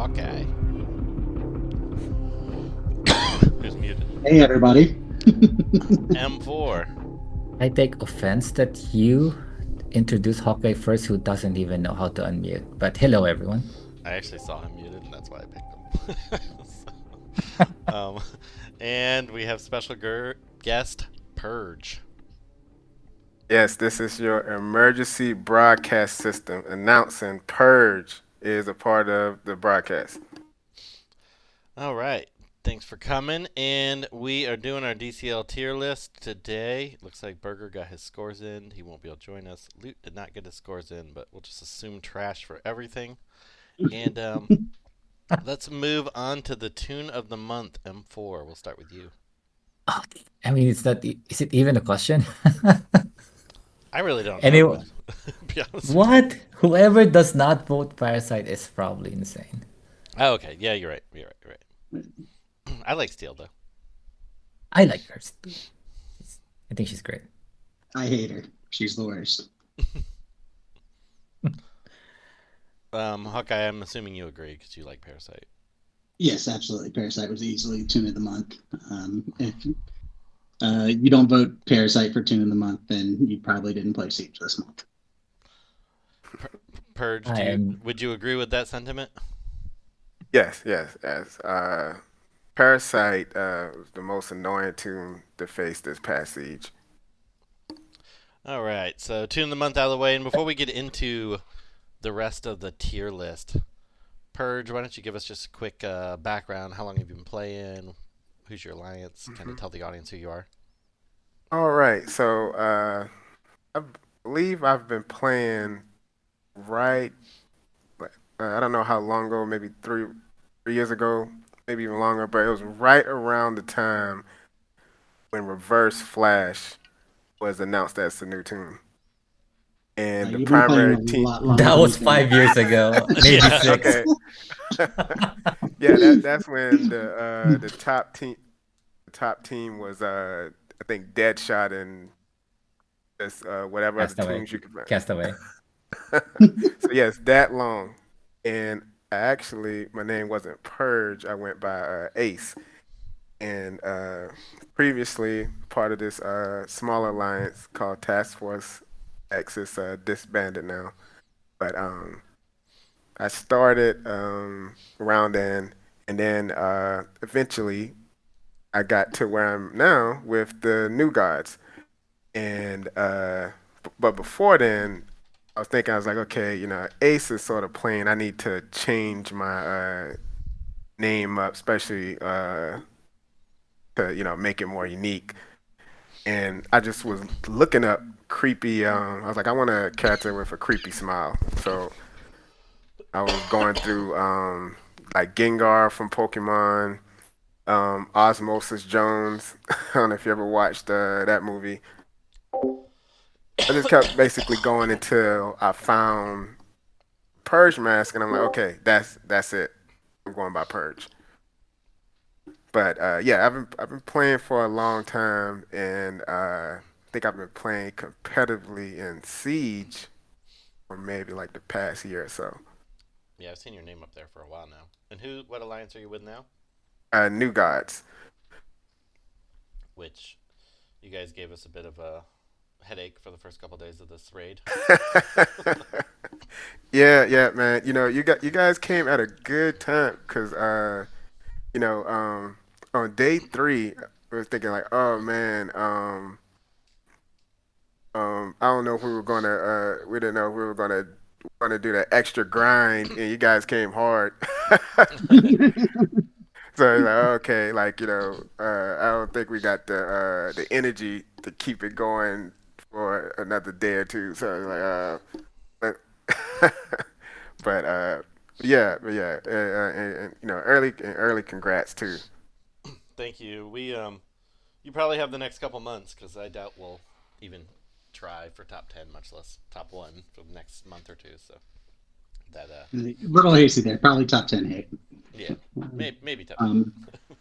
Hawkeye, who's muted. Hey, everybody. M4. I take offense that you introduced Hawkeye first, who doesn't even know how to unmute. But hello, everyone. I actually saw him muted, and that's why I picked him. And we have special guest Purge. Yes, this is your emergency broadcast system announcing Purge is a part of the broadcast. All right. Thanks for coming. And we are doing our DCL tier list today. Looks like Burger got his scores in. He won't be able to join us. Loot did not get his scores in, but we'll just assume trash for everything. And let's move on to the tune of the month, M4. We'll start with you. Oh, I mean, is it even a question? I really don't Anyway, know. Be honest. What? Whoever does not vote Parasite is probably insane. Oh, okay. Yeah, you're right. You're right. I like Steel, though. I like her. I think she's great. I hate her. She's the worst. Hawkeye, I'm assuming you agree because you like Parasite. Yes, absolutely. Parasite was easily Tune of the Month. If you don't vote Parasite for Tune of the Month, then you probably didn't play Siege this month. Purge, would you agree with that sentiment? Yes. Parasite was the most annoying tune to face this past Siege. All right, so tune of the month out of the way, and before we get into the rest of the tier list, Purge, why don't you give us just a quick background? How long have you been playing? Who's your alliance? Kind of tell the audience who you are. All right, so I believe I've been playing I don't know how long ago, maybe three years ago, maybe even longer, but it was right around the time when Reverse Flash was announced as the new tune. And the primary team. That was 5 years ago, maybe 6. Okay. Yeah, that's when the top team was I think Deadshot and this whatever other teams you could find. Castaway. So yes, that long. And my name wasn't Purge. I went by Ace. And previously part of this small alliance called Task Force X is disbanded now. But I started around then, and then eventually I got to where I'm now with the New Gods. And but before then, I was like, okay, Ace is sort of plain. I need to change my name up, especially to make it more unique. And I just was looking up creepy. I was like, I want a character with a creepy smile. So I was going through like Gengar from Pokemon, Osmosis Jones. I don't know if you ever watched that movie. I just kept basically going until I found Purge Mask, and I'm like, okay, that's it. I'm going by Purge. But yeah, I've been playing for a long time, and I think I've been playing competitively in Siege for maybe like the past year or so. Yeah, I've seen your name up there for a while now. And what alliance are you with now? New Gods. Which you guys gave us a bit of a headache for the first couple of days of this raid. Yeah, man. You guys came at a good time because on day 3, I was thinking like, oh man, I don't know if we didn't know if we were gonna do that extra grind, and you guys came hard. So it's like, okay, like I don't think we got the energy to keep it going for another day or two. So it's like, but yeah, and early congrats too. Thank you. You probably have the next couple months because I doubt we'll even try for top 10, much less top 1 for the next month or two. So that a little hasty there. Probably top 10 hate. Yeah, maybe top 10.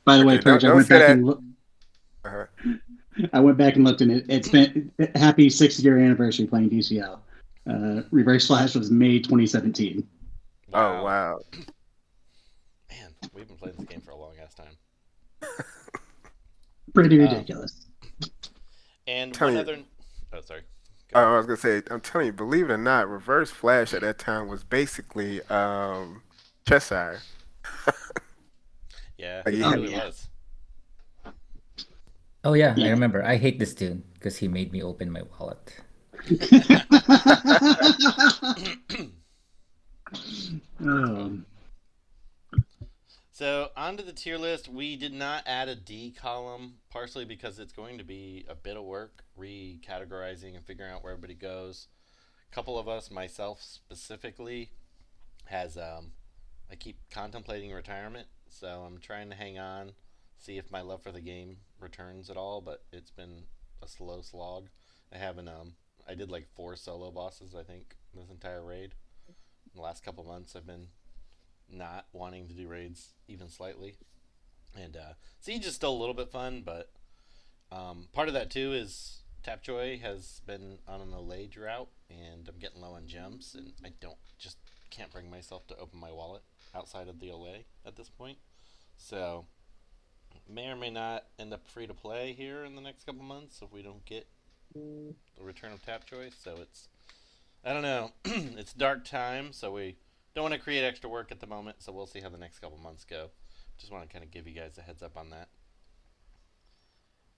By the way, Purge, I went back and looked. I went back and looked, and it's been happy 6th year anniversary playing DCL. Reverse Flash was May 2017. Wow. Oh wow. We've been playing this game for a long ass time. Pretty Um, ridiculous. and one telling you, other. Oh, sorry. Go ahead. I was gonna say, I'm telling you, believe it or not, Reverse Flash at that time was basically Cheshire. Yeah, Like he it Oh had, really yeah. was. Oh yeah, I Yeah. remember. I hate this tune because he made me open my wallet. Funny. um, So onto the tier list. We did not add a D column, partially because it's going to be a bit of work recategorizing and figuring out where everybody goes. A couple of us, myself specifically, has I keep contemplating retirement, so I'm trying to hang on, see if my love for the game returns at all. But it's been a slow slog. I haven't I did like 4 solo bosses I think this entire raid. In the last couple months I've been not wanting to do raids even slightly. And Siege is still a little bit fun, but part of that too is Tapjoy has been on an Olay drought, and I'm getting low on gems, and I don't just can't bring myself to open my wallet outside of the Olay at this point. So may or may not end up free to play here in the next couple months if we don't get the return of Tapjoy. So it's I don't know. It's dark time, so we don't want to create extra work at the moment. So we'll see how the next couple months go. Just want to kind of give you guys a heads up on that.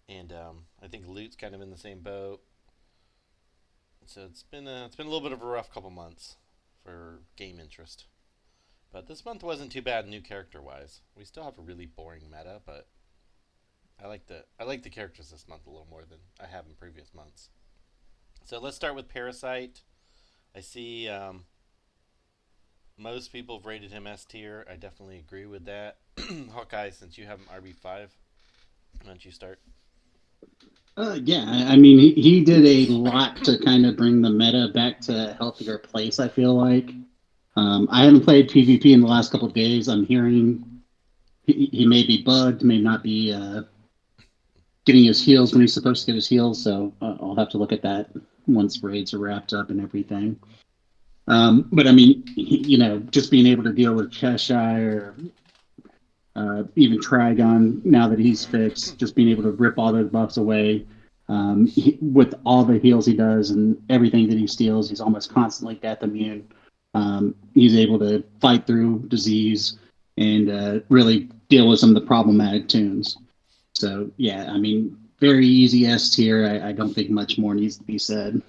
And I think Loot's kind of in the same boat. So it's been a little bit of a rough couple months for game interest. But this month wasn't too bad new character wise. We still have a really boring meta, but I like the characters this month a little more than I have in previous months. So let's start with Parasite. I see most people have rated him S tier. I definitely agree with that. Hawkeye, since you have him RB5, why don't you start? yeah, I mean, he did a lot to kind of bring the meta back to a healthier place, I feel like. I haven't played PvP in the last couple of days. I'm hearing he may be bugged, may not be getting his heals when he's supposed to get his heals, so I'll have to look at that once raids are wrapped up and everything. But I mean, just being able to deal with Cheshire, even Trigon, now that he's fixed, just being able to rip all those buffs away. With all the heals he does and everything that he steals, he's almost constantly death immune. He's able to fight through disease and really deal with some of the problematic toons. So, yeah, I mean, very easy S tier. I don't think much more needs to be said.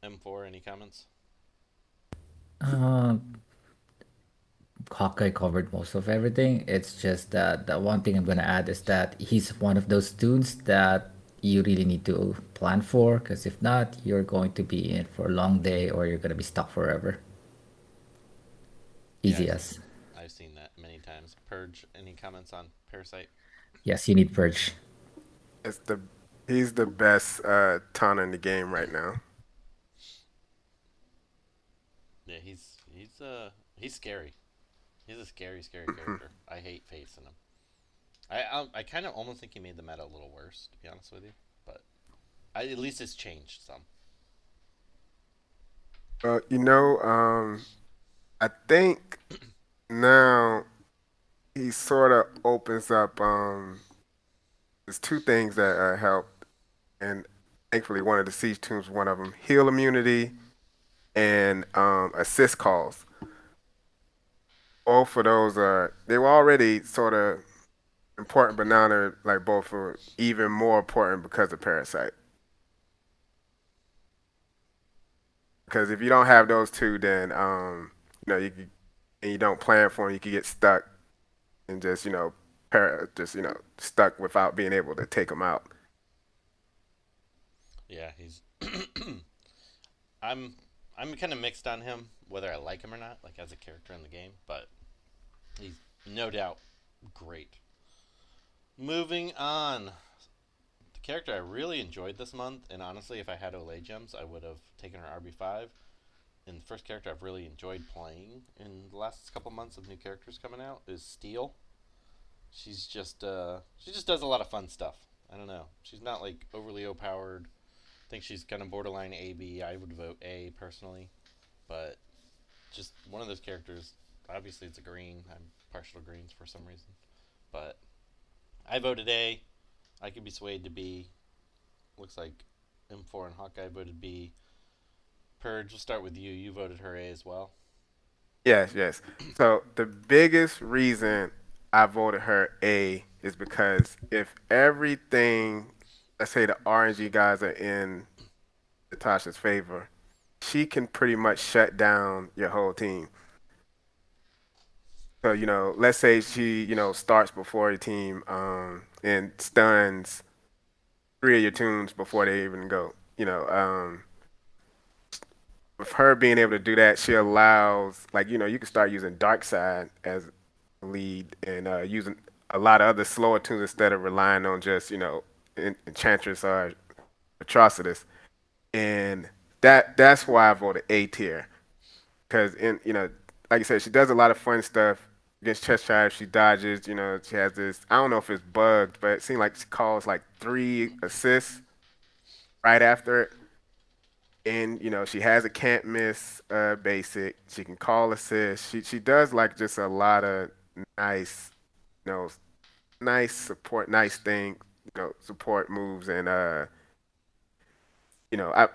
M4, any comments? Uh, Hawkeye covered most of everything. It's just that the one thing I'm gonna add is that he's one of those tunes that you really need to plan for, because if not, you're going to be in for a long day or you're gonna be stuck forever. Yeah, Easy as. I've seen that many times. Purge, any comments on Parasite? Yes, you need purge. it's the he's the best taunter in the game right now. Yeah, he's scary. He's a scary, scary character. I hate facing him. I kind of almost think he made the meta a little worse, to be honest with you. But at least it's changed some. Well, I think now he sort of opens up. There's two things that help, and thankfully one of the siege tunes, one of them, heal immunity and assist calls. Both of those they were already sort of important, but now they're like both are even more important because of Parasite. Because if you don't have those two, then and you don't plan for them, you could get stuck and just stuck without being able to take them out. Yeah, he's. I'm I'm kind of mixed on him, whether I like him or not, like as a character in the game. But he's no doubt great. Moving on, the character I really enjoyed this month, and honestly, if I had Olay gems, I would have taken her RB5. And the first character I've really enjoyed playing in the last couple months of new characters coming out is Steel. She just does a lot of fun stuff. I don't know. She's not like overly overpowered. I think she's kind of borderline AB. I would vote A personally, but just one of those characters obviously it's a green. I'm partial to greens for some reason, but I voted A. I could be swayed to B. Looks like M4 and Hawkeye voted B. Purge, we'll start with you. You voted her A as well. Yes, yes. So the biggest reason I voted her A is because if everything, let's say the RNG guys are in Natasha's favor, she can pretty much shut down your whole team. So, let's say she, starts before your team, and stuns three of your tunes before they even go. With her being able to do that, she allows, like, you can start using Dark Side as lead and using a lot of other slower tunes instead of relying on just, Enchantress or Atrocitus. And that's why I voted A tier. Because like I said, she does a lot of fun stuff against Cheshire. She dodges. She has this. I don't know if it's bugged, but it seemed like she calls like 3 assists right after it. And she has a can't miss basic. She can call assists. She does like just a lot of nice, you know, nice support, nice thing, support moves. And you know, I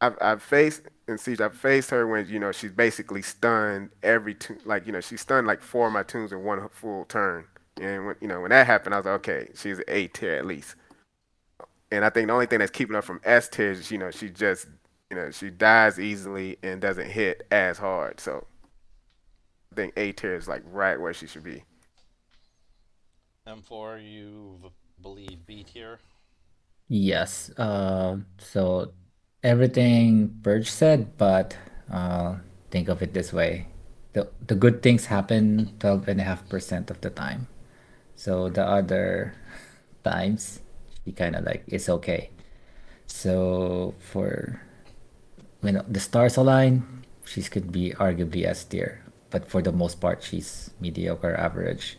I've faced in Siege. I've faced her when she's basically stunned every tune. Like she stunned like 4 of my tunes in one full turn. And when that happened, I was like, okay, she's an A tier at least. And I think the only thing that's keeping her from S tier is she just she dies easily and doesn't hit as hard. So I think A tier is like right where she should be. M4, you believe B tier. Yes. So everything Burge said, but think of it this way. The good things happen 12.5% of the time. So the other times, she kind of like, it's okay. So for when the stars align, she's could be arguably S tier. But for the most part, she's mediocre average.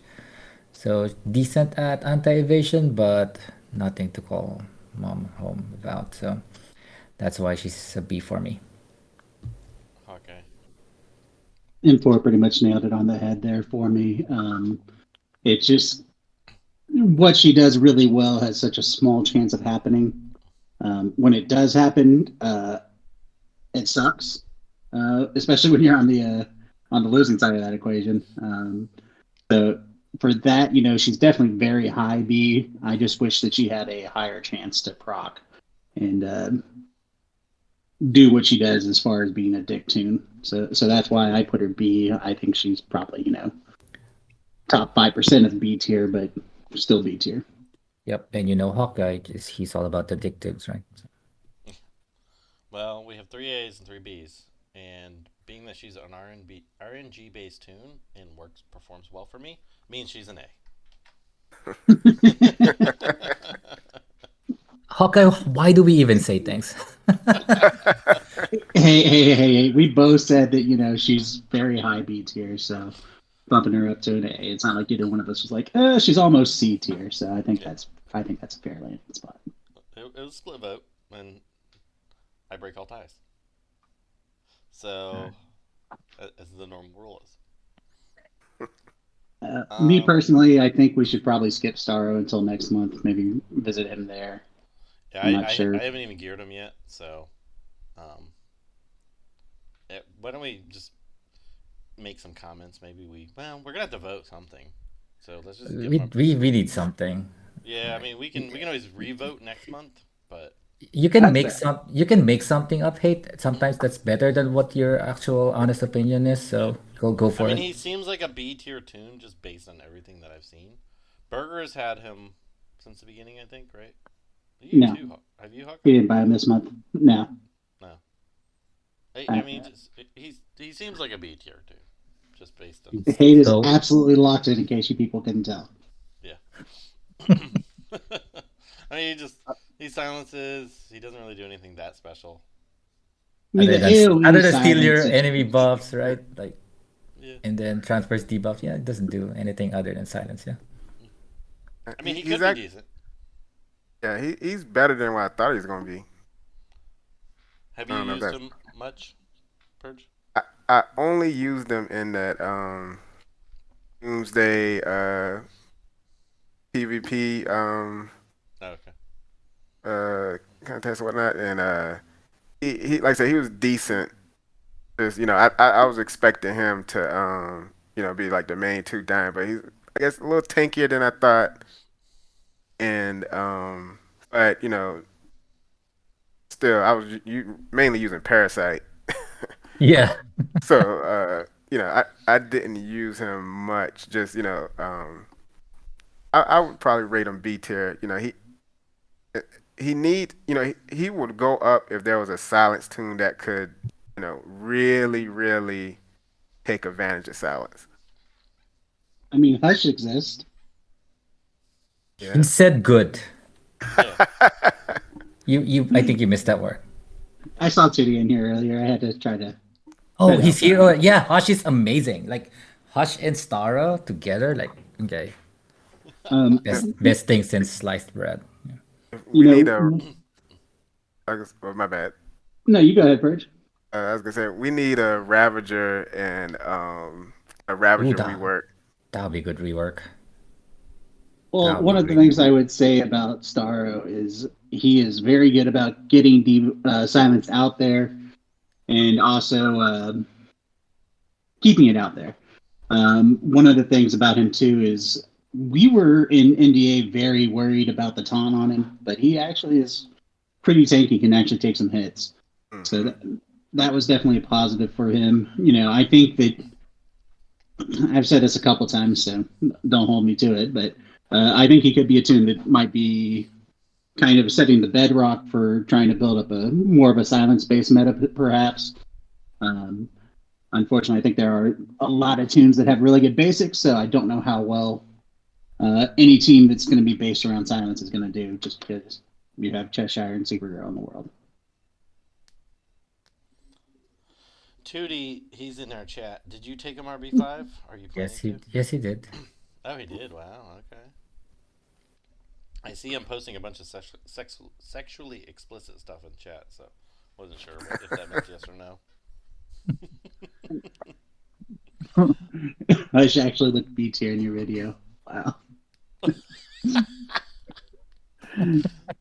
So decent at anti-evasion, but nothing to call mom home about. So that's why she's a B for me. Okay. M4 pretty much nailed it on the head there for me. It just what she does really well has such a small chance of happening. When it does happen, it sucks, especially when you're on the losing side of that equation. So for that, she's definitely very high B. I just wish that she had a higher chance to proc and do what she does as far as being a dick tune. So that's why I put her B. I think she's probably top 5% of B tier, but still B tier. Yep, and Hawkeye, he's all about the addictives, right? So, Well, we have 3 A's and 3 B's. And being that she's an RNG based tune and performs well for me, means she's an A. Hawkeye, why do we even say things? Hey! We both said that she's very high B tier, so bumping her up to an A. It's not like either one of us was like, she's almost C tier. So Yeah. I think that's a fair landing spot. It was a split vote, and I break all ties. So, as the normal rule is. Me Um, personally, I think we should probably skip Starro until next month. Maybe visit him there. yeah, I'm not sure. I haven't even geared him yet, so um, why don't we just make some comments? Maybe we're gonna have to vote something, so let's just give we, him a we we need something. yeah. I mean, we can always re-vote next month, but That's fair. You can make something up, hate. Sometimes that's better than what your actual honest opinion is. yeah. So go I for mean, it. he seems like a B tier tune just based on everything that I've seen. Burger has had him since the beginning, I think, right? You No, too. Have you, we Hawkeye? didn't buy him this month. No. No. I Uh, mean, he seems like a B tier too, just based on the stuff. hate is So absolutely locked in case you people couldn't tell. Yeah. I mean, he silences. He doesn't really do anything that special. I mean, the other AoE than steal silence your is enemy buffs, right? Like Yeah. and then transfers debuff. Yeah, it doesn't do anything other than silence. Yeah. I mean, he, he he's could be act, decent. yeah, he's better than what I thought he was gonna be. Have I you don't know if used that's him much, Purge? I only used them in that Doomsday PvP Oh, okay. contest and whatnot, and he like I said he was decent. Just I was expecting him to be like the main two dying, but he's I guess a little tankier than I thought, and but still I was mainly using Parasite. Yeah. So I didn't use him much. Just I would probably rate him B tier. He need he would go up if there was a silence tune that could really take advantage of silence. I mean, Hush exists. He Yeah. said good. Yeah. You I think you missed that word. I saw Titty in here earlier. I had to try to Oh, cut it he's out here. somehow. Yeah, Hush is amazing. Like Hush and Stara together, like okay. Um, Best thing since sliced bread. Yeah. you We need a. know, My bad. no, you go ahead, Purge. I was gonna say we need a Ravager and a Ooh, Ravager rework. that'll be good rework. Well, That'll one be of the really things good. I would say about Starro is he is very good about getting the silence out there and also keeping it out there. One of the things about him too is we were in NDA very worried about the taunt on him, but he actually is pretty tanky, can actually take some hits. So Hmm. that was definitely a positive for him. I think that I've said this a couple times, so don't hold me to it, but I think he could be a tune that might be kind of setting the bedrock for trying to build up a more of a silence based meta, perhaps. Um, Unfortunately, I think there are a lot of tunes that have really good basics, so I don't know how well any team that's going to be based around silence is going to do, just because you have Cheshire and Supergirl in the world. Tootie, he's in our chat. Did you take him RB5? Are you planning to? Yes he did. Oh, he did. Wow. Okay. I see him posting a bunch of sexually explicit stuff in chat, so wasn't sure if that meant yes or no. I should actually look B tier in your video. Wow.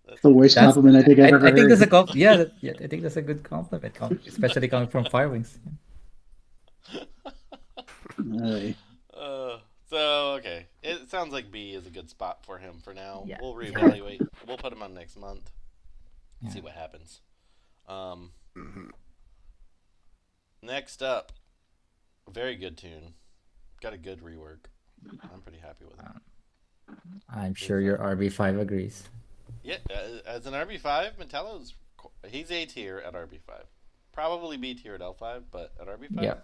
That's The good. worst compliment I think I've ever I think that's a heard. yeah, I think that's a good compliment, especially coming from Firewings. Uh, So okay, it sounds like B is a good spot for him for now. Yeah. We'll Yeah. reevaluate. We'll put him on next month. See Yeah. what happens. Um, Hmm. Next up, very good tune. Got a good rework. I'm pretty happy with it. I'm Is sure your RB5 agrees. yeah, as an RB5, Metallo's he's A tier at RB5. Probably B tier at L5, but at RB5, Yeah.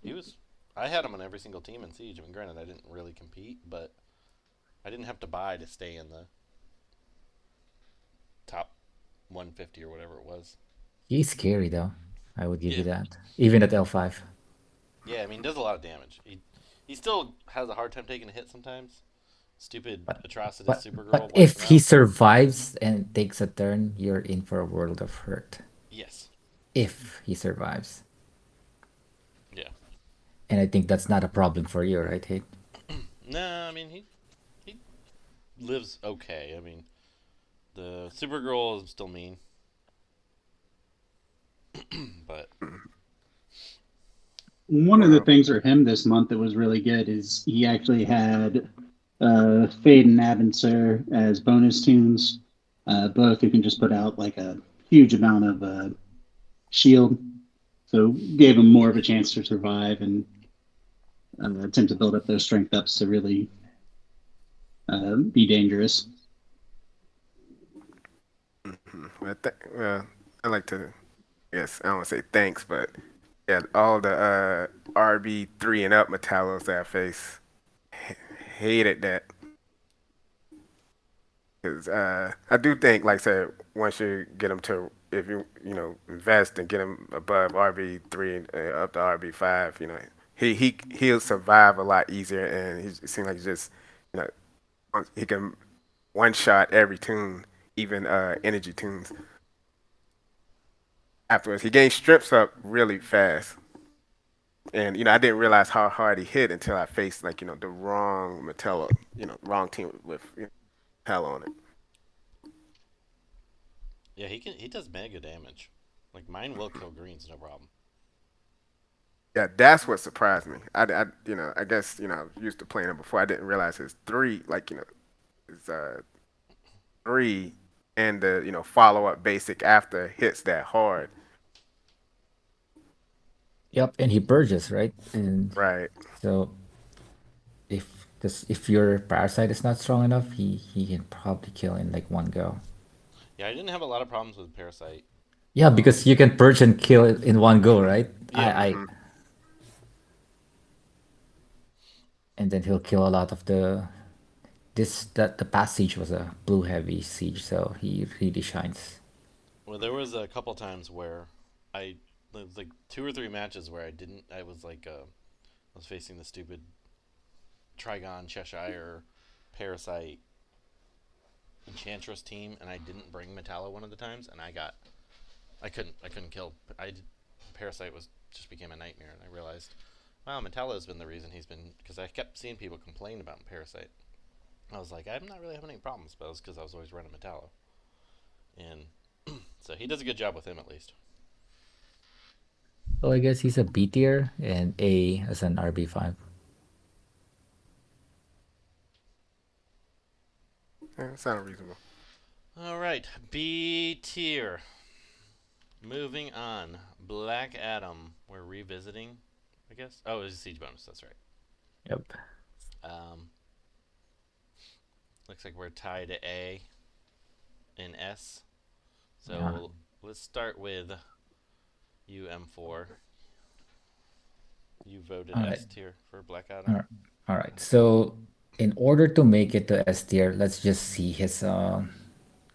he was. I had him on every single team in Siege. I mean, granted, I didn't really compete, but I didn't have to buy to stay in the top 150 or whatever it was. He's scary though. I would give Yeah, you that. Even at L5. yeah. I mean, he does a lot of damage. He still has a hard time taking a hit sometimes. Stupid But atrocitus but Supergirl but wipes if him he out. survives and takes a turn, you're in for a world of hurt. Yes. If he survives. Yeah. And I think that's not a problem for you, right, Hate? No, I mean he lives okay. I mean, the Supergirl is still mean, but One of the Well, things for him this month that was really good is he actually had Fade and Aventure as bonus tunes, both who can just put out like a huge amount of shield. So gave him more of a chance to survive and attempt to build up those strength ups to really be dangerous. well, I like to. Yes, I don't want to say thanks, but yeah, all the RB3 and up Metallos that I face hated that. Because I do think, like I said, once you get him to, if invest and get him above RB3 and up to RB5, he'll survive a lot easier, and it seems like he's just, you know, he can one shot every tune, even energy tunes. Afterwards, he gains strips up really fast. And I didn't realize how hard he hit until I faced like the wrong Metallo, wrong team with hell on it. Yeah, he does mega damage. Like mine will kill greens, no problem. Yeah, that's what surprised me. I guess I was used to playing him before. I didn't realize his three, like his three, and the follow up basic after hits that hard. Yep, and he purges, right? And Right. so if your parasite is not strong enough, he can probably kill in like one go. Yeah, I didn't have a lot of problems with Parasite. Yeah, because you can purge and kill it in one go, right? Yeah. I and then he'll kill a lot of the past siege was a blue heavy siege, so he really shines. Well, there was a couple times where there was like 2 or 3 matches where I was like, I was facing the stupid Trigon, Cheshire, Parasite, Enchantress team, and I didn't bring Metallo one of the times, and I couldn't kill. Parasite was just became a nightmare, and I realized, wow, Metallo's been the reason he's been, because I kept seeing people complain about Parasite. I was like, I'm not really having any problems, but it was because I was always running Metallo, and so he does a good job with him at least. So I guess he's a B tier and A as an RB5. Yeah, that sounds reasonable. All right, B tier. Moving on, Black Adam. We're revisiting, I guess. Oh, it was a siege bonus. That's right. Yep. Um, looks like we're tied to A and S. So Yeah. let's start with you, M4. You voted All right. S tier for Black Adam. All right. All right. So in order to make it to S tier, let's just see his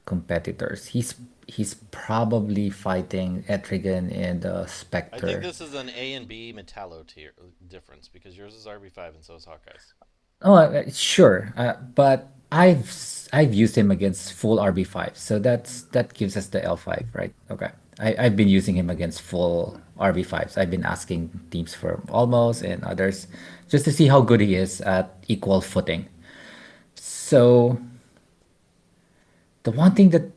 competitors. He's probably fighting Etrigan and I think Spectre. this is an A and B Metallo tier difference because yours is RB5 and so is Hawkeye's. Oh, sure. But I've used him against full RB5, so that gives us the L5, right? Okay. I've been using him against full RB5s. I've been asking teams for almost and others just to see how good he is at equal footing. So the one thing that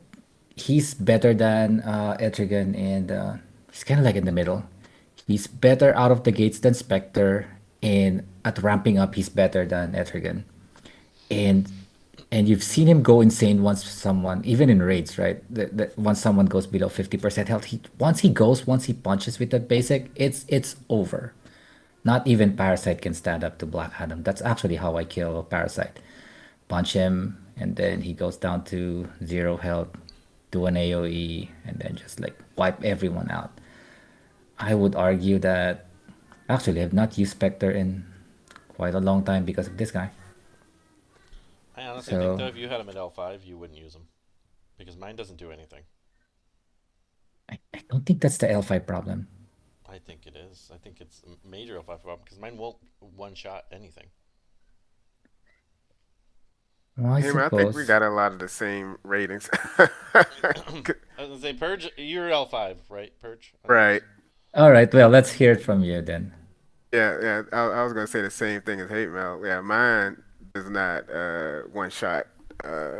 he's better than Etrigan, and he's kind of like in the middle. He's better out of the gates than Spectre, and at ramping up, he's better than Etrigan. And and you've seen him go insane once someone, even in raids, right? Once someone goes below 50% health, once he punches with that basic, it's over. Not even Parasite can stand up to Black Adam. That's actually how I kill Parasite. Punch him, and then he goes down to 0 health, do an AoE, and then just like wipe everyone out. I would argue that actually I've not used Spectre in quite a long time because of this guy. I honestly think So though if you had him at L5, you wouldn't use him because mine doesn't do anything. I don't think that's the L5 problem. I think it is. I think it's a major L5 problem because mine won't one shot anything. Well, I Hey man, I think we suppose. got a lot of the same ratings. I was gonna say Purge. You're L5, right? Purge on Right. yours. All right, well, let's hear it from you then. Yeah, yeah. I was gonna say the same thing as Hate Mail. Yeah, mine does not one shot uh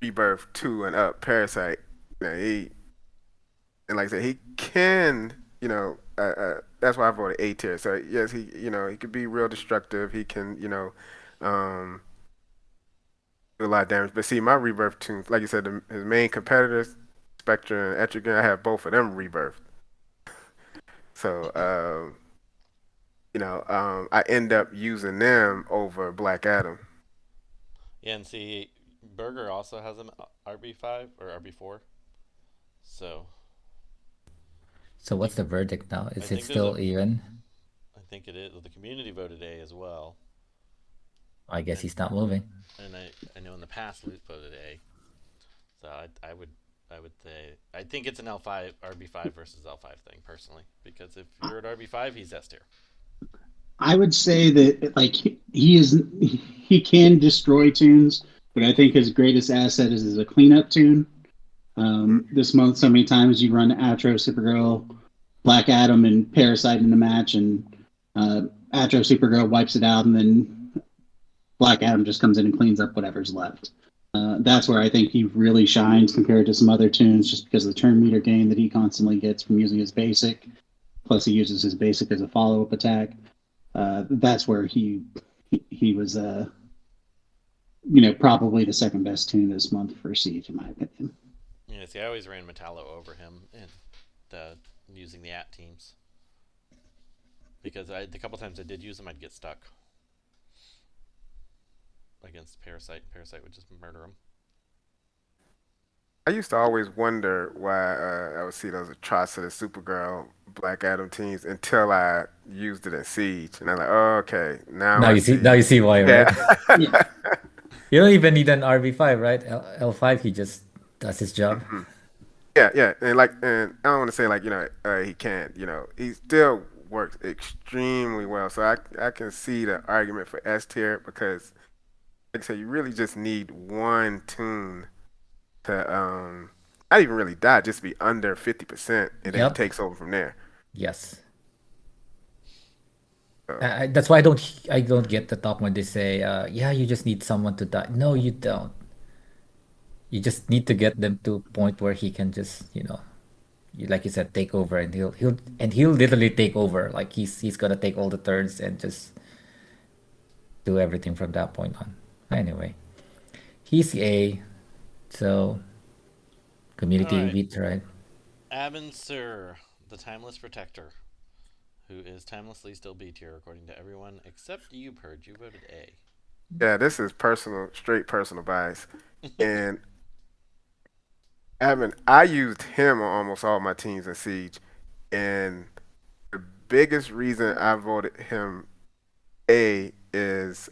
Rebirth 2 and up Parasite. Yeah, and like I said, he can, that's why I voted A tier. So yes, he could be real destructive. He can, um, do a lot of damage. But see, my Rebirth 2, like you said, his main competitors, Spectre and Etrigan, I have both of them rebirthed. So, I end up using them over Black Adam. Yeah, and see, Burger also has him RB5 or RB4. So So I what's think the verdict now? I Is it think there's a still even? I think it is. The community voted A as well, I guess and he's not moving. I know in the past Loot voted A. So I would say I think it's an L5 RB5 versus L5 thing personally because if you're at RB5, he's S tier. I would say that like he can destroy tunes, but I think his greatest asset is as a cleanup tune. Mhm. This month, so many times you run Atro, Supergirl, Black Adam, and Parasite in the match, and Astro Supergirl wipes it out, and then Black Adam just comes in and cleans up whatever's left. That's where I think he really shines compared to some other tunes, just because of the turn meter gain that he constantly gets from using his basic. Plus, he uses his basic as a follow up attack. That's where he was, probably the second best tune this month for Siege, in my opinion. Yeah, see, I always ran Metallo over him in using the at teams because the couple times I did use him, I'd get stuck against Parasite. Parasite would just murder him. I used to always wonder why I would see those atrocious Supergirl Black Adam teams until I used it in Siege, and I'm like, oh, okay, now I see. Now you see why, right? Yeah. Yeah. You don't even need an RV5, right? L5, he just does his job. Mhm. Yeah, and I don't want to say like he can't, he still works extremely well. So I can see the argument for S tier because, like I said, you really just need one tune to not even really die, just be under 50%, and then he Yep. takes over from there. Yes. So, That's why I don't get the top when they say, yeah, you just need someone to die. No, you don't. You just need to get them to a point where he can just, like you said, take over, and he'll literally take over. Like he's gonna take all the turns and just do everything from that point on. Anyway, he's A, so All community right, elite, right? Abin Sur, the Timeless Protector, who is timelessly still B tier according to everyone except you, Purge. You voted A. yeah, this is straight personal bias, and I used him on almost all my teams in Siege, and the biggest reason I voted him A is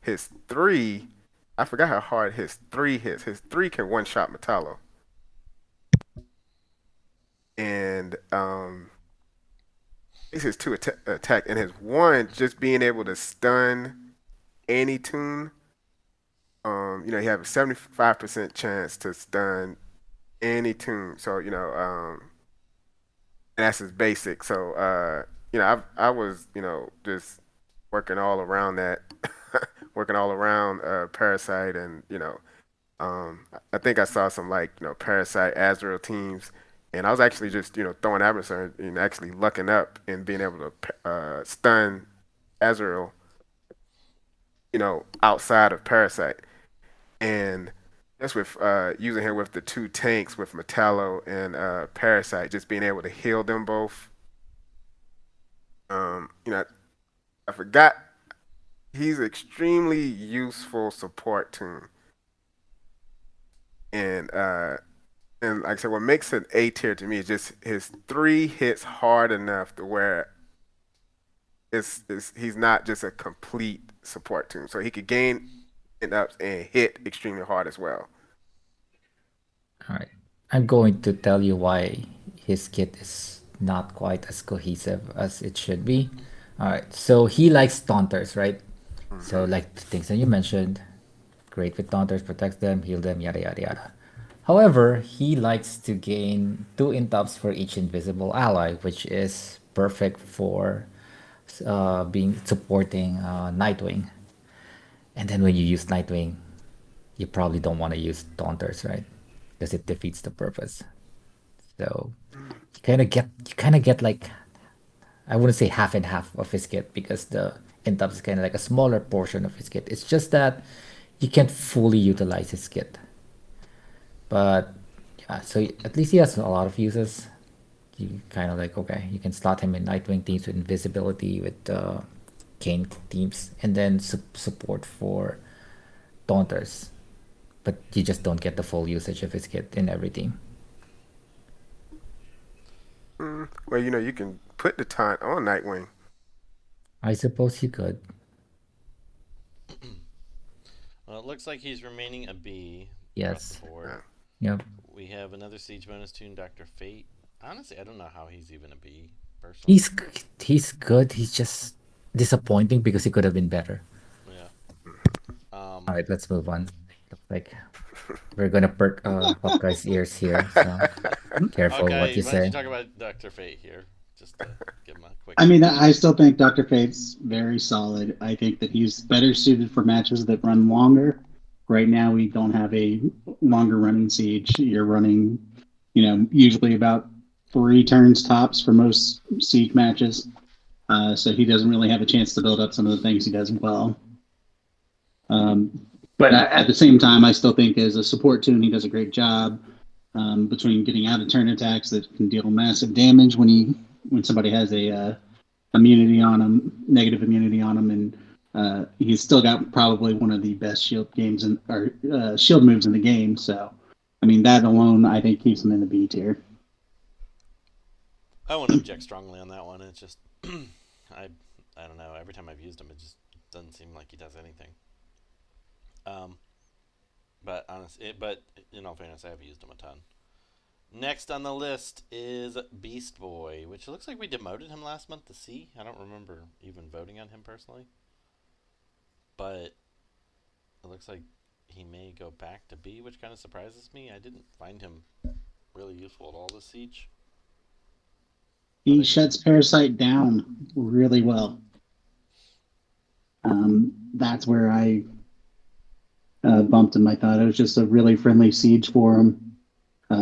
his three. I forgot how hard his three hits. His three can one shot Metallo, and it's his two attack, and his one just being able to stun any toon. You have a 75% chance to stun any toon. So and that's his basic. So I was just working all around that, working all around Parasite, and I think I saw some like Parasite Azrael teams, and I was actually just throwing adversary and actually lucking up and being able to stun Azrael, outside of Parasite, and that's with using him with the two tanks with Metallo and Parasite, just being able to heal them both. I forgot he's extremely useful support toon. And like I said, what makes it A tier to me is just his three hits hard enough to where he's not just a complete support toon. So he could gain ups and hit extremely hard as well. All right. I'm going to tell you why his kit is not quite as cohesive as it should be. All right. So he likes taunters, right? So Hmm. like the things that you mentioned, great with taunters, protects them, heal them, yada yada yada. However, he likes to gain 2 intops for each invisible ally, which is perfect for being supporting Nightwing. And then when you use Nightwing, you probably don't want to use taunters, right? Because it defeats the purpose. So you kind of get like, I wouldn't say half and half of his kit because the Intup is kind of like a smaller portion of his kit. It's just that you can't fully utilize his kit. But yeah, so at least he has a lot of uses. You kind of like, okay, you can slot him in Nightwing teams with invisibility, with Kane teams, and then support for Taunters. But you just don't get the full usage of his kit in every team. Well, you can put the taunt on Nightwing. I suppose you could. Well, it looks like he's remaining a B across the Yes. board. Yeah. Yep. We have another Siege bonus tune, Dr. Fate. Honestly, I don't know how he's even a B, personally. He's good. He's just disappointing because he could have been better. Yeah. All right, let's move on. Looks like we're gonna perk Hawkeye's ears here, so careful what Okay, you why don't you say. talk about Dr. Fate here? just to give him a quick I mean, mention. I still think Dr. Fate's very solid. I think that he's better suited for matches that run longer. Right now, we don't have a longer running siege. You're running, usually about 3 turns tops for most siege matches. So he doesn't really have a chance to build up some of the things he does well. But at the same time, I still think as a support toon, he does a great job between getting out of turn attacks that can deal massive damage when somebody has a immunity on him, negative immunity on him, and he's still got probably one of the best shield games or shield moves in the game. So, I mean, that alone, I think keeps him in the B tier. I won't object strongly on that one. It's just I don't know. Every time I've used him, it just doesn't seem like he does anything. Um, but in all fairness, I have used him a ton. Next on the list is Beast Boy, which looks like we demoted him last month to C. I don't remember even voting on him personally, but it looks like he may go back to B, which kind of surprises me. I didn't find him really useful at all this siege. He shuts Parasite down really well. That's where I bumped him. I thought it was just a really friendly siege for him.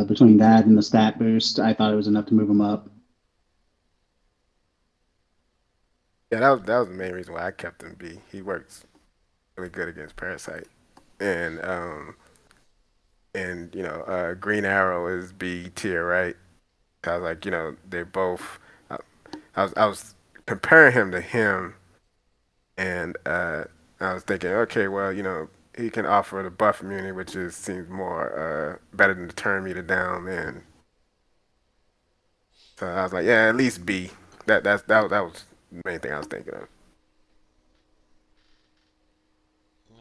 Between that and the stat boost, I thought it was enough to move him up. Yeah, that was the main reason why I kept him B. He works really good against Parasite, and Green Arrow is B tier, right? I was like, they both. I was comparing him to him, and I was thinking, okay, well, he can offer the buff immunity, which seems more better than the turn meter down, and so I was like, yeah, at least B. That was the main thing I was thinking of.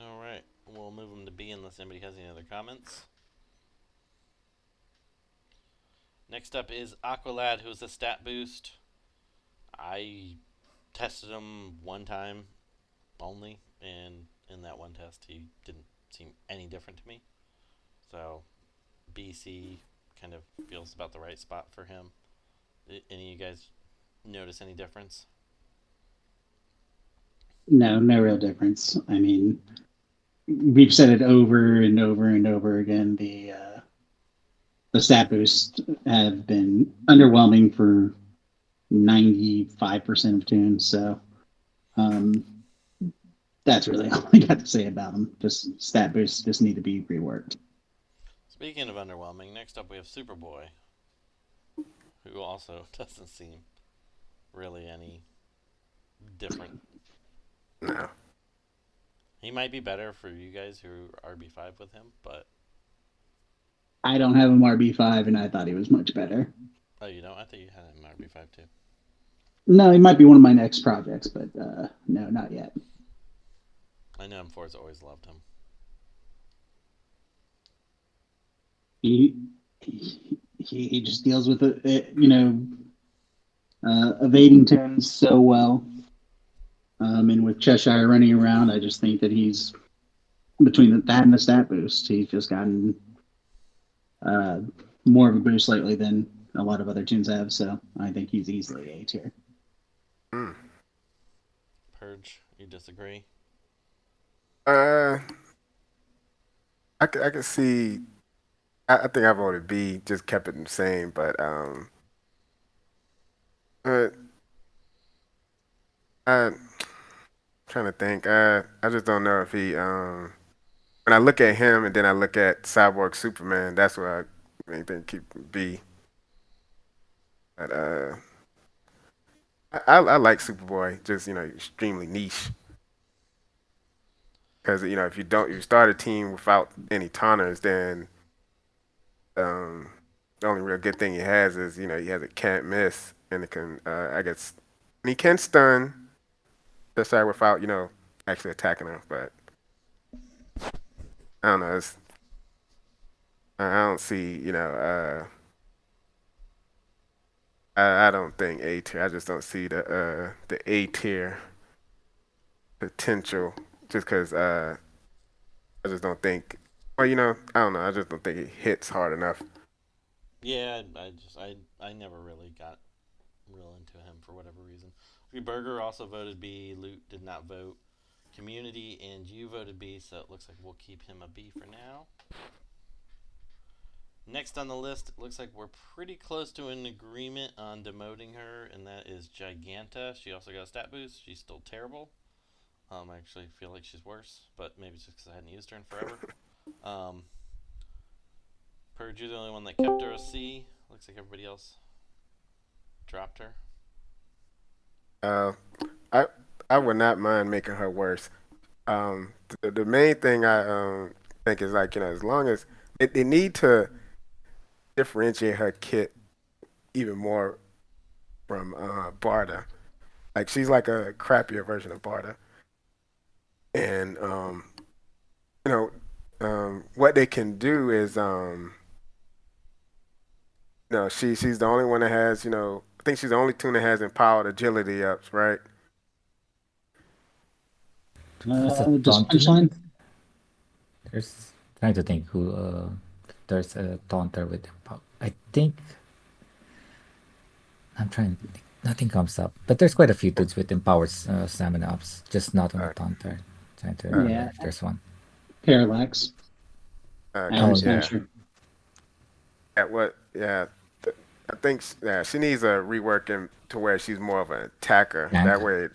All right, we'll move him to B unless anybody has any other comments. Next up is Aqualad, who's a stat boost. I tested him one time only, and in that one test, he didn't seem any different to me. So, BC kind of feels about the right spot for him. Any of you guys notice any difference? No, no real difference. I mean, we've said it over and over and over again. The stat boosts have been underwhelming for 95% of tunes. So um, that's really all I got to say about them. Just stat boosts just need to be reworked. Speaking of underwhelming, next up we have Superboy, who also doesn't seem really any different. No. He might be better for you guys who are RB5 with him, but I don't have him RB5, and I thought he was much better. oh, you don't? I thought you had him RB5 too. No, he might be one of my next projects, but no, not yet. I know M4's always loved him. He just deals with evading turns so well. And with Cheshire running around, I just think that he's between that and the stat boost, he's just gotten more of a boost lately than a lot of other tunes have. So I think he's easily A tier. Mm. Purge, you disagree? Uh, I could see. I think I voted B, just kept it the same, but uh, I trying to think. I just don't know if he. When I look at him and then I look at Cyborg Superman, that's where I think keep B. But I like Superboy, just extremely niche. Because if you start a team without any taunters, then the only real good thing he has is he has a can't miss, and it can I guess and he can stun the side without actually attacking him. But I don't know. I don't see I don't think A tier. I just don't see the A tier potential just because I just don't think. Well, I don't know. I just don't think it hits hard enough. Yeah, I never really got real into him for whatever reason. Burger also voted B. Loot did not vote. Community and you voted B, so it looks like we'll keep him a B for now. Next on the list, it looks like we're pretty close to an agreement on demoting her, and that is Giganta. She also got a stat boost. She's still terrible. I actually feel like she's worse, but maybe it's just because I hadn't used her in forever. Purge, you're the only one that kept her a C. Looks like everybody else dropped her. I would not mind making her worse. The main thing I think is like, as long as they need to differentiate her kit even more from Barda. Like, she's like a crappier version of Barda. And what they can do is she's the only one that has, I think she's the only toon that has empowered agility ups, right? There's a Just taunt. punchline. There's trying to think who there's a taunter with I think I'm trying to think. Nothing comes up. But there's quite a few dudes with empowered stamina ups, just not on the taunter. Trying to remember Yeah. if there's one. Parallax. Oh, Iron yeah. Smasher. I think she needs a reworking to where she's more of an attacker. Yeah. That way,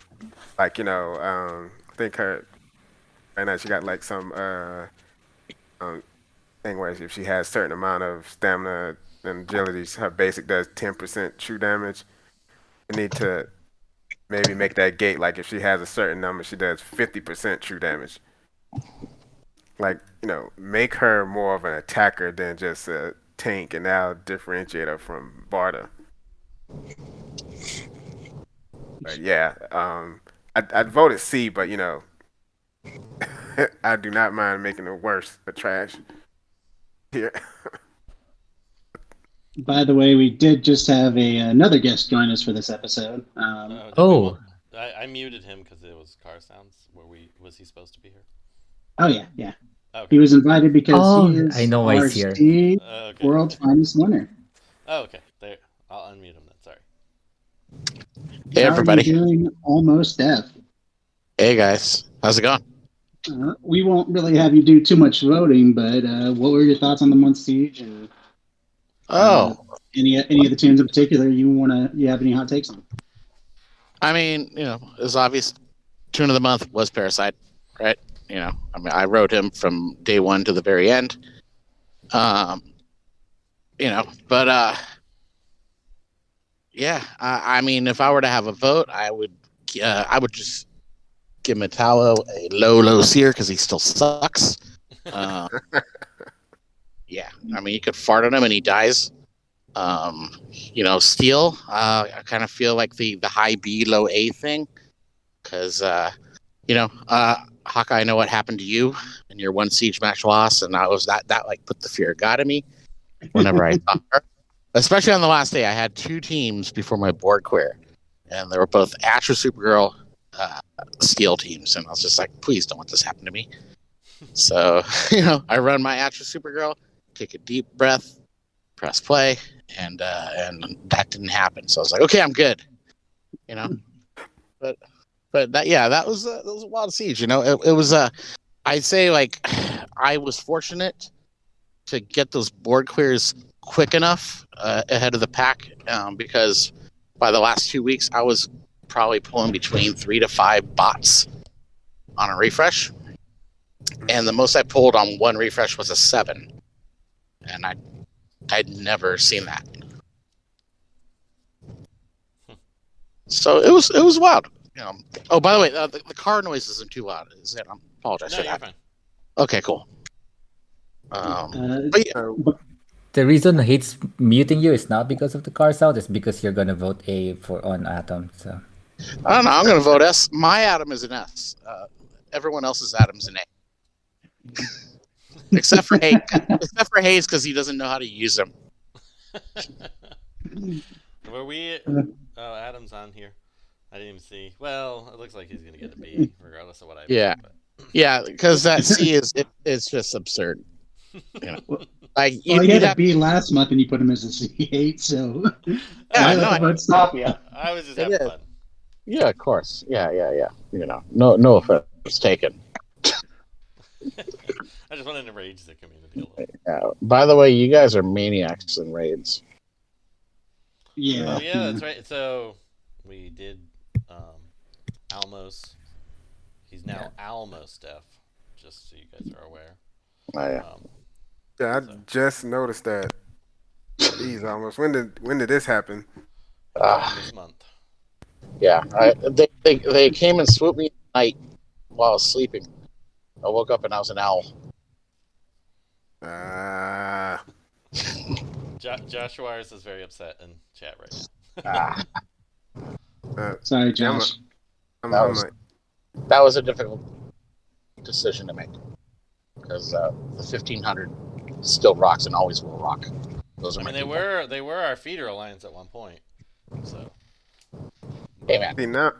like, I think her right now she got like some thing where if she has a certain amount of stamina and agility, her basic does 10% true damage. You need to maybe make that gate like if she has a certain number, she does 50% true damage. Like, make her more of an attacker than just a tank, and now differentiate her from Barda. But yeah, I'd voted C, but I do not mind making it worse for trash. Here. By the way, we did just have another guest join us for this episode. I muted him because it was car sounds. Was he supposed to be here? Oh yeah. Okay. He was invited because he is I know why he's here. RC Okay. World's finest winner. Oh, okay. There. I'll unmute him then. Sorry. Hey, How everybody. are you doing, Almost Deaf? Hey, guys. How's it going? We won't really have you do too much voting, but what were your thoughts on the month siege and any of the tunes in particular you have any hot takes on? I mean, it's obvious. Tune of the month was Parasite, right? I wrote him from day one to the very end. But yeah. I mean, if I were to have a vote, I would just give Metallo a low seer because he still sucks. Yeah, I mean, you could fart on him and he dies. Steel, I kind of feel like the high B, low A thing, because Hawkeye, I know what happened to you in your one siege match loss, and I was that like put the fear of God in me whenever I saw her. Especially on the last day, I had two teams before my board queer, and they were both Asher Supergirl Steel teams, and I was just like, please don't let this happen to me. So I run my Asher Supergirl, take a deep breath, press play, and that didn't happen. So I was like, okay, I'm good. But that was a wild siege. It was I'd say, like, I was fortunate to get those board clears quick enough ahead of the pack, because by the last 2 weeks I was probably pulling between 3 to 5 bots on a refresh, and the most I pulled on one refresh was a 7, and I'd never seen that. So it was wild. Oh, by the way, the car noise isn't too loud, is it? I apologize No, for you're that. fine. Okay, cool. But yeah, The reason hates muting you is not because of the car sound, it's because you're gonna vote A on Atom. So I don't know. I'm going to vote S. My Atom is an S. Everyone else's Atom's an A. Except for Hayes, because he doesn't know how to use them. Were we? Oh, Adam's on here. I didn't even see. Well, it looks like he's gonna get a B, regardless of what I. Yeah. But... Yeah, because that C it's just absurd. Well, Like well, he you'd had a have, B last month, and you put him as a C8. So yeah, why no, let the vote stop you? I was just it having is. fun. Yeah, of course. Yeah. No offense taken. I just wanted to rage the community a little. Yeah. By the way, you guys are maniacs in raids. Yeah. Oh yeah, that's right. So we did Almos. He's now Almo Steph. Just so you guys are aware. Oh, yeah. Yeah, I So. just noticed that. Jeez, almost. When did this happen? He joined this month. Yeah. They came and swooped me at night while I was sleeping. I woke up and I was an owl. Ah, Josh Wires is very upset in chat right now. Ah, Sorry, yeah, Josh. I'm, that I'm was like, that was a difficult decision to make because the 1500 still rocks and always will rock. Those are I my mean, they were our feeder alliance at one point. So. Hey man, see now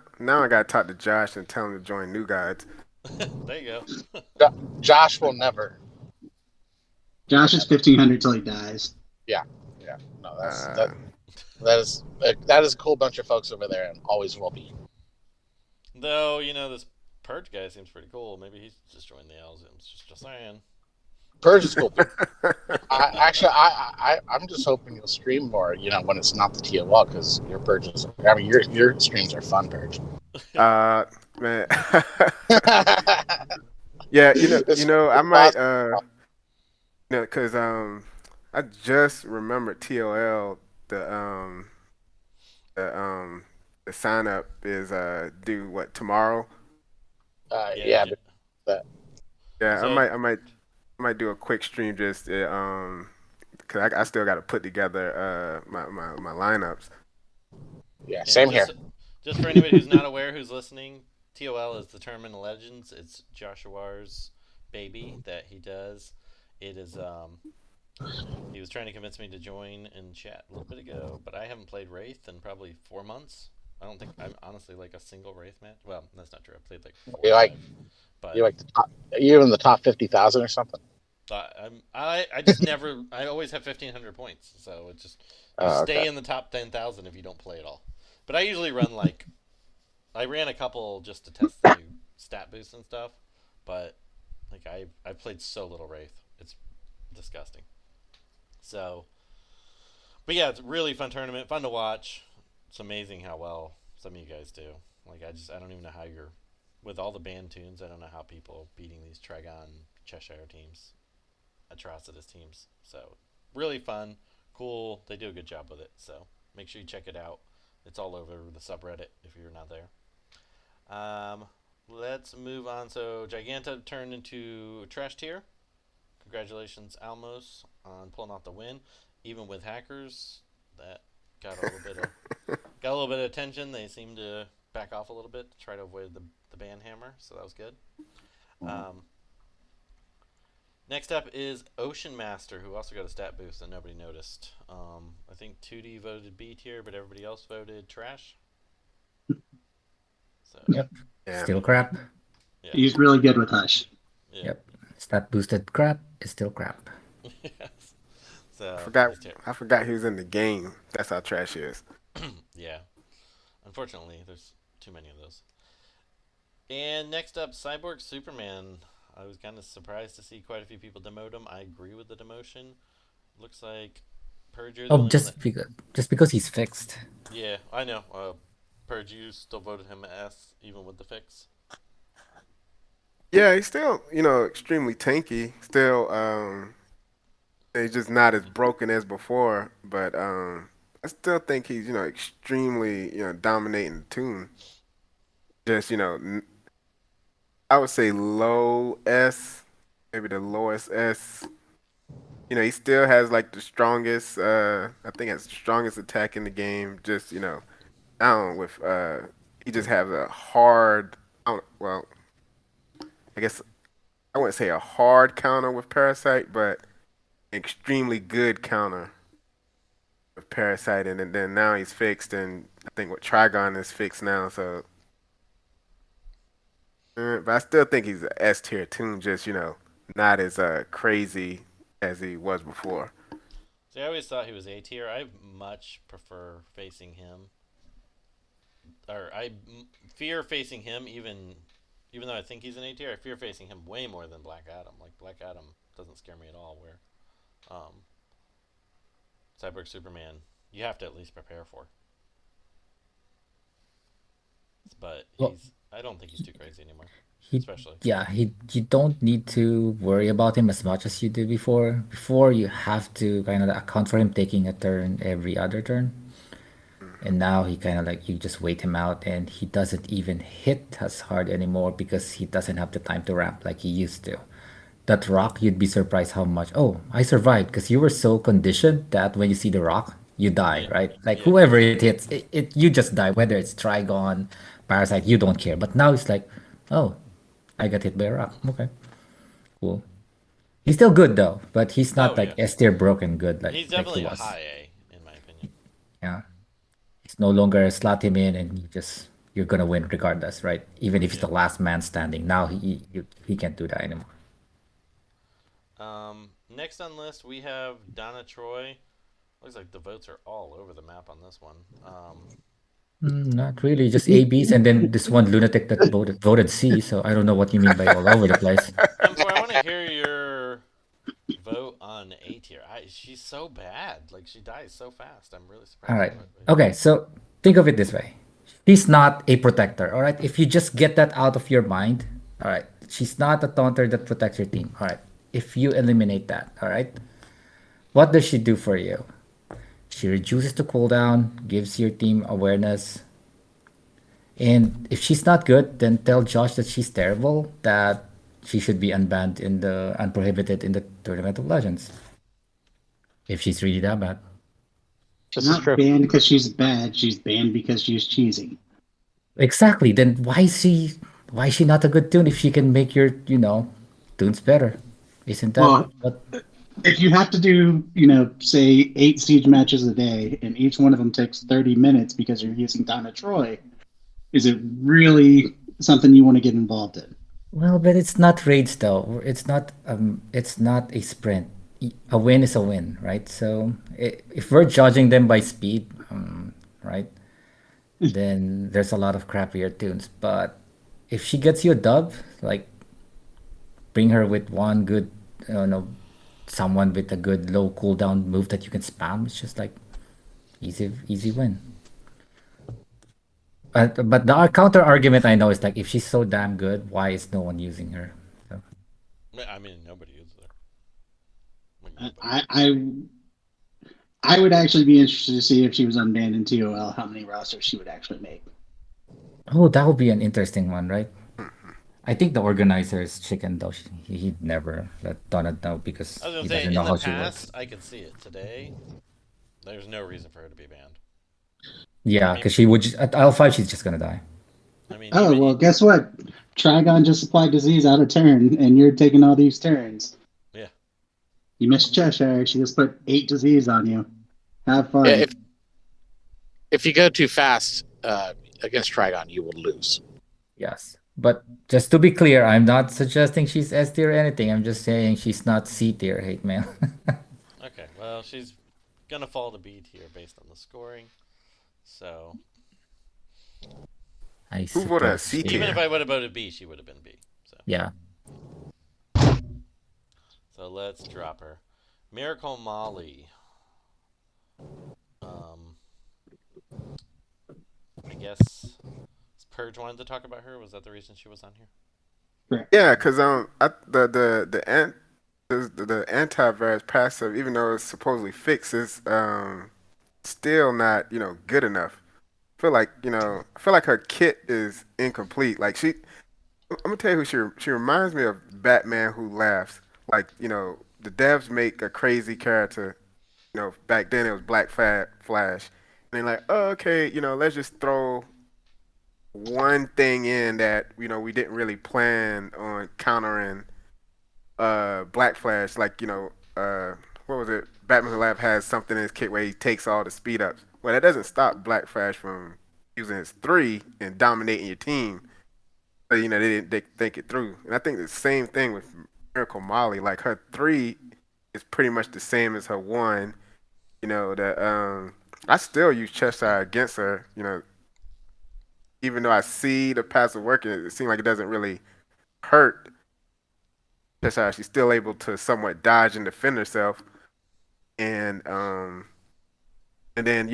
I gotta talk to Josh and tell him to join New Gods. There you go. Josh will never. Josh is 1500 till he dies. Yeah. No, Uh, that is a cool bunch of folks over there and always will be. Though this Purge guy seems pretty cool. Maybe he's just joined the L's. Just saying. Purge is cool. I'm just hoping you'll stream more. When it's not the TOL because your purges. I mean, your streams are fun, Purge. man. Yeah, I might, because I just remembered TOL the sign up is due what tomorrow. Yeah, j- but Yeah, So- I might do a quick stream just because I still got to put together my lineups. yeah, and same here. Just for anybody who's not aware, who's listening, TOL is the Tournament of Legends. It's Joshua's baby that he does. It is he was trying to convince me to join in chat a little bit ago, but I haven't played Wraith in probably 4 months. I don't think I'm honestly like a single Wraith match. Well, that's not true. I played like 4 You or like 5, but you like the top? You're in the top 50,000 or something. I just never. I always have 1,500 points, so it just you stay Okay. in the top 10,000 if you don't play at all. But I usually run like I ran a couple just to test the new stat boosts and stuff, but like I played so little Wraith, it's disgusting. So, but yeah, it's a really fun tournament, fun to watch. It's amazing how well some of you guys do. Like I don't even know how you're with all the banned tunes. I don't know how people are beating these Trigon Cheshire teams, Atrocitus teams. So really fun, cool. They do a good job with it. So make sure you check it out. It's all over the subreddit if you're not there. Let's move on. So Giganta turned into a trash tier. Congratulations, Almos, on pulling off the win. Even with hackers, that got a little bit of attention. They seemed to back off a little bit to try to avoid the ban hammer, so that was good. Next up is Ocean Master, who also got a stat boost that nobody noticed. I think 2D voted B tier, but everybody else voted trash. So Yep. Yeah. Still crap. yeah. He's really good with Hush. Yeah. Yep. Stat boosted crap is still crap. Yes. So I forgot he was in the game. That's how trash he is. Yeah. Unfortunately, there's too many of those. And next up, Cyborg Superman. I was kind of surprised to see quite a few people demote him. I agree with the demotion. Looks like Purge. Oh, just because he's fixed. Yeah, I know. Purge, you still voted him S even with the fix. Yeah, he's still extremely tanky. Still, he's just not as broken as before. But I still think he's extremely dominating the tune. Just I would say low S, maybe the lowest S. He still has like the strongest. I think it's the strongest attack in the game. Just down with. He just has a hard. Well, I guess I wouldn't say a hard counter with Parasite, but extremely good counter with Parasite, and then now he's fixed, and I think what Trigon is fixed now. So, but I still think he's a S tier tune. Just not as crazy as he was before. See, I always thought he was A tier. I much prefer facing him, or fear facing him even though I think he's an A tier. I fear facing him way more than Black Adam. Like Black Adam doesn't scare me at all. Where um, Cyborg Superman, you have to at least prepare for. But Well, I don't think he's too crazy anymore, he, especially. yeah, he, you don't need to worry about him as much as you did before. Before, you have to kind of account for him taking a turn every other turn. And now he kind of like, you just wait him out and he doesn't even hit as hard anymore because he doesn't have the time to ramp like he used to. That rock, you'd be surprised how much, oh, I survived because you were so conditioned that when you see the rock, you die, Yeah, right? Like yeah, whoever it hits, you just die, whether it's Trigon, Parasite, you don't care. But now it's like, oh, I got hit by a rock. Okay, cool. He's still good though, but he's oh not yeah. like S tier broken good He's like he definitely a was. high A in my opinion. Yeah. It's no longer slot him in and you're gonna win regardless, right? Even if he's Yeah. the last man standing. Now he can't do that anymore. Next on list we have Donna Troy. Looks like the votes are all over the map on this one. Not really, just A B's and then this one lunatic that voted C. So I don't know what you mean by all over the place. M4, I want to hear your vote on A tier. She's so bad. Like she dies so fast. I'm really All surprised. right. Okay, so think of it this way. She's not a protector, all right? If you just get that out of your mind, all right. She's not a taunter that protects your team. All right. If you eliminate that, all right. What does she do for you? She reduces the cooldown, gives your team awareness. And if she's not good, then tell Josh that she's terrible, that she should be unbanned in the unprohibited in the Tournament of Legends. If she's really that bad. She's This is not true. banned because she's bad. She's banned because she's cheesy. Exactly. Then why is she not a good tune if she can make your, tunes better? Isn't that Well, what if you have to do, say 8 siege matches a day, and each one of them takes 30 minutes because you're using Donna Troy, is it really something you want to get involved in? well, but it's not raids though. It's not a sprint. A win is a win, right? So if we're judging them by speed, right? Then there's a lot of crappier tunes. But if she gets you a dub, like bring her with one good, someone with a good low cooldown move that you can spam. It's just like easy, easy win. But the counter argument I know is like if she's so damn good, why is no one using her? So, I mean, nobody uses her. Like, nobody. I would actually be interested to see if she was unbanned in TOL, how many rosters she would actually make. oh, that would be an interesting one, right? I think the organizer is chicken though. He'd never let Donald know because I was he gonna say doesn't in know the how she works. past I could see it. Today, there's no reason for her to be banned. I Yeah, mean, because she would at L5 she's just gonna die. I mean, Oh, even well, guess what? Trigon just applied disease out of turn, and you're taking all these turns. yeah. You missed Cheshire. She just put 8 disease on you. Have fun. Yeah, if you go too fast against Trigon, you will lose. Yes. But just to be clear, I'm not suggesting she's S tier or anything. I'm just saying she's not C tier hate mail. Okay, well, she's gonna fall to B tier based on the scoring. So I Who voted suppose. C even tier? if I would have voted B, she would have been B. So Yeah. let's drop her. Miracle Molly. Um, I guess Purge wanted to talk about her. Was that the reason she was on here? Yeah, because the antivirus passive, even though it's supposedly fixed, is still not good enough. I feel like her kit is incomplete. Like I'm gonna tell you who she reminds me of Batman Who Laughs. Like the devs make a crazy character. Back then it was Flash, and they're like, oh, okay, let's just throw one thing in that we didn't really plan on countering Black Flash. Like what was it? Batman Who Laughs has something in his kit where he takes all the speed ups. Well, that doesn't stop Black Flash from using his 3 and dominating your team. So they didn't think it through. And I think the same thing with Miracle Molly. Like her 3 is pretty much the same as her one. That I still use Cheshire against her. Even though I see the passive working, it seems like it doesn't really hurt Cheshire. She's still able to somewhat dodge and defend herself. And then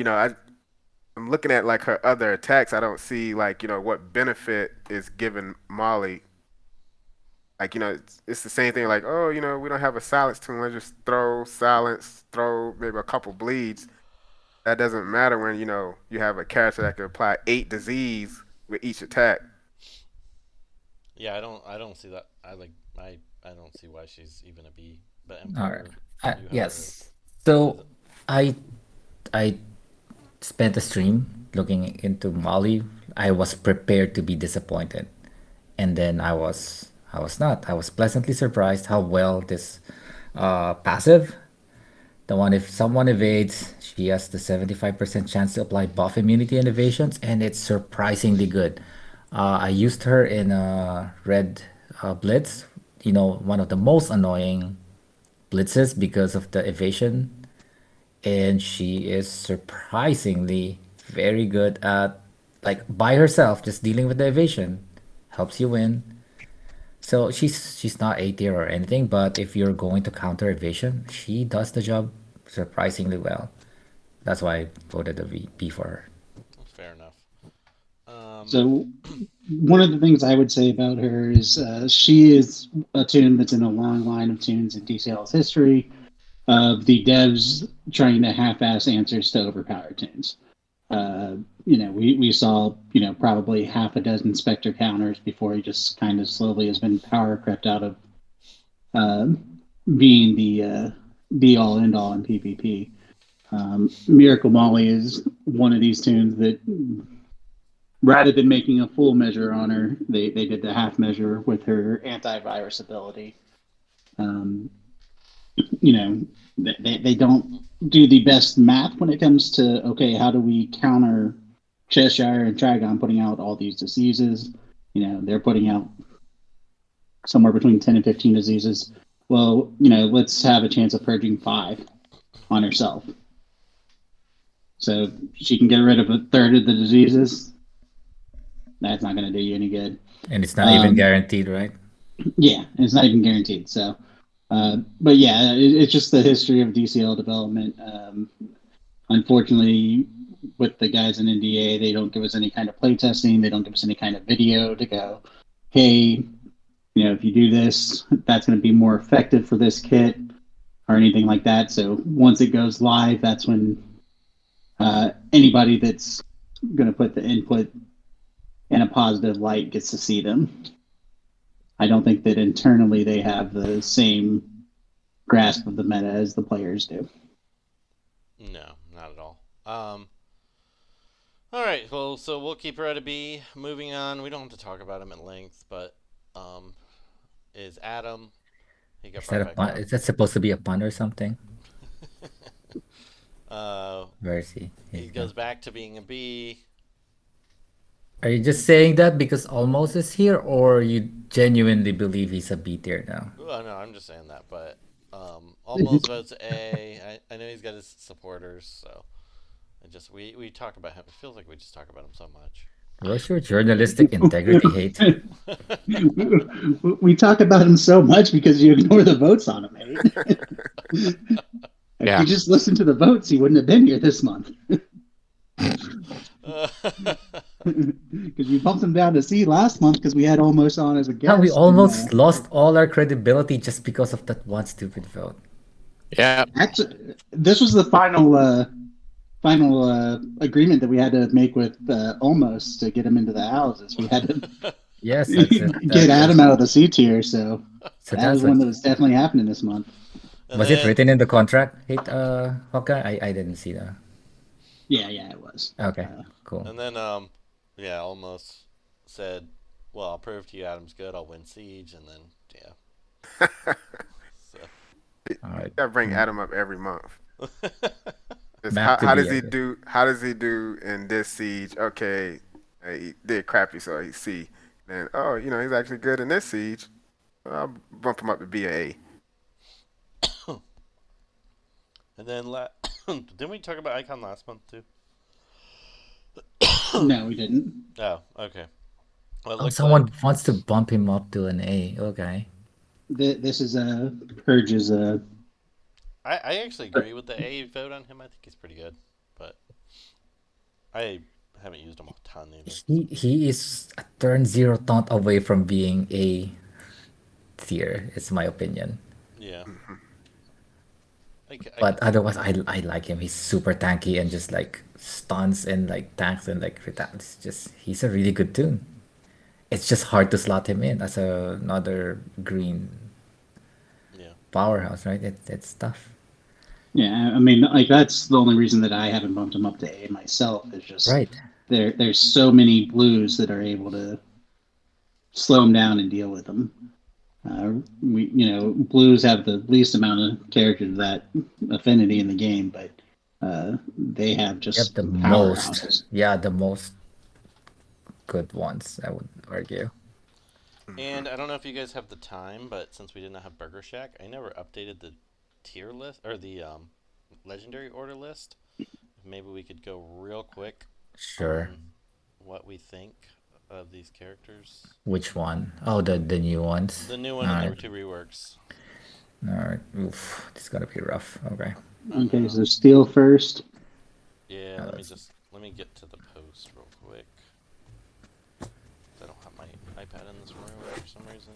I'm looking at like her other attacks. I don't see like what benefit is given Molly. Like it's the same thing. Like, oh, we don't have a silence tool. Let's just throw silence, throw maybe a couple bleeds. That doesn't matter when you have a character that can apply 8 disease with each attack. Yeah, I don't see that. I don't see why she's even a B. But All right. Emperor, you have Yes. So I I spent a stream looking into Molly. I was prepared to be disappointed, and then I was not. I was pleasantly surprised how well this passive. The one, if someone evades, she has the 75% chance to apply buff immunity and evasions, and it's surprisingly good. I used her in Red Blitz, one of the most annoying blitzes because of the evasion, and she is surprisingly very good at, like, by herself, just dealing with the evasion. Helps you win. So she's not A tier or anything, but if you're going to counter evasion, she does the job surprisingly well. That's why I voted a B for her. fair enough. So one of the things I would say about her is she is a toon that's in a long line of toons in DCL's history of the devs trying to half-ass answers to overpowered toons. We saw probably half a dozen Spectre counters before he just kind of slowly has been power crept out of being the be all end all in PvP. Miracle Molly is one of these toons that, rather than making a full measure on her, they did the half measure with her antivirus ability. They don't do the best math when it comes to, okay, how do we counter Cheshire and Trigon putting out all these diseases? They're putting out somewhere between 10 and 15 diseases. Well, let's have a chance of purging 5 on herself. So she can get rid of a third of the diseases. That's not going to do you any good. And it's not even guaranteed, right? Yeah, it's not even guaranteed. So, but yeah, it's just the history of DCL development. Unfortunately, with the guys in NDA, they don't give us any kind of play testing. They don't give us any kind of video to go, hey, if you do this, that's going to be more effective for this kit or anything like that. So once it goes live, that's when anybody that's going to put the input in a positive light gets to see them. I don't think that internally they have the same grasp of the meta as the players do. No, not at all. All right, well, so we'll keep her at a B. Moving on, we don't have to talk about him at length, but is Adam. He got Is that a brought pun? back Is that supposed to be a pun or something? up. Where is he? He goes back to being a B. Are you just saying that because Almost is here, or you genuinely believe he's a B tier now? Well, no, I'm just saying that, but almost votes A. I know he's got his supporters, so we talk about him. It feels like we just talk about him so much. Where's your journalistic integrity hate? We talk about him so much because you ignore the votes on him, mate. If you just listened to the votes, he wouldn't have been here this month. Because we bumped him down to C last month because we had Almost on as a guest. Yeah, we almost lost all our credibility just because of that one stupid vote. Yeah. Actually, this was the final agreement that we had to make with Almost to get him into the houses. We had to Yes, that's it. get Adam out of the C tier, so So that was one that was definitely happening this month. Was it written in the contract? Hey, Hawkeye? I didn't see that. Yeah, it was. Okay, cool. And then almost said, well, I'll prove to you Adam's good. I'll win Siege, and then so. All right. You gotta bring Adam up every month. Map to How be, does I he guess. do? How does he do in this siege? Okay, he did crappy, so he's C. Then he's actually good in this siege. I'll bump him up to B or A. And then didn't we talk about Icon last month too? No, we didn't. Oh, okay. Well, it Oh, looks someone like wants to bump him up to an A. Okay. This is a Purge's I actually agree with the A vote on him. I think he's pretty good, but I haven't used him a ton either. He is a turn zero taunt away from being A tier, is my opinion. Yeah. I But could- otherwise, I like him. He's super tanky and just like stuns and like tanks and like it's just he's a really good tune. It's just hard to slot him in as another green yeah. powerhouse, right? It's tough. Yeah, I mean, like that's the only reason that I haven't bumped him up to A myself. Is just Right. there's so many blues that are able to slow him down and deal with him. Blues have the least amount of characters of that affinity in the game, but they have You just have the powerhouses. most, yeah, the most good ones, I would argue. And I don't know if you guys have the time, but since we did not have Burger Shack, I never updated the tier list or the legendary order list. Maybe we could go real quick Sure. on what we think of these characters. Which one? Oh, the new ones. The new one and Alright. the 2 reworks. All right. Oof, this is gonna be rough. Okay. Okay, so Steel first. Yeah, Oh, let me get to the post real quick. I don't have my iPad in this room for some reason.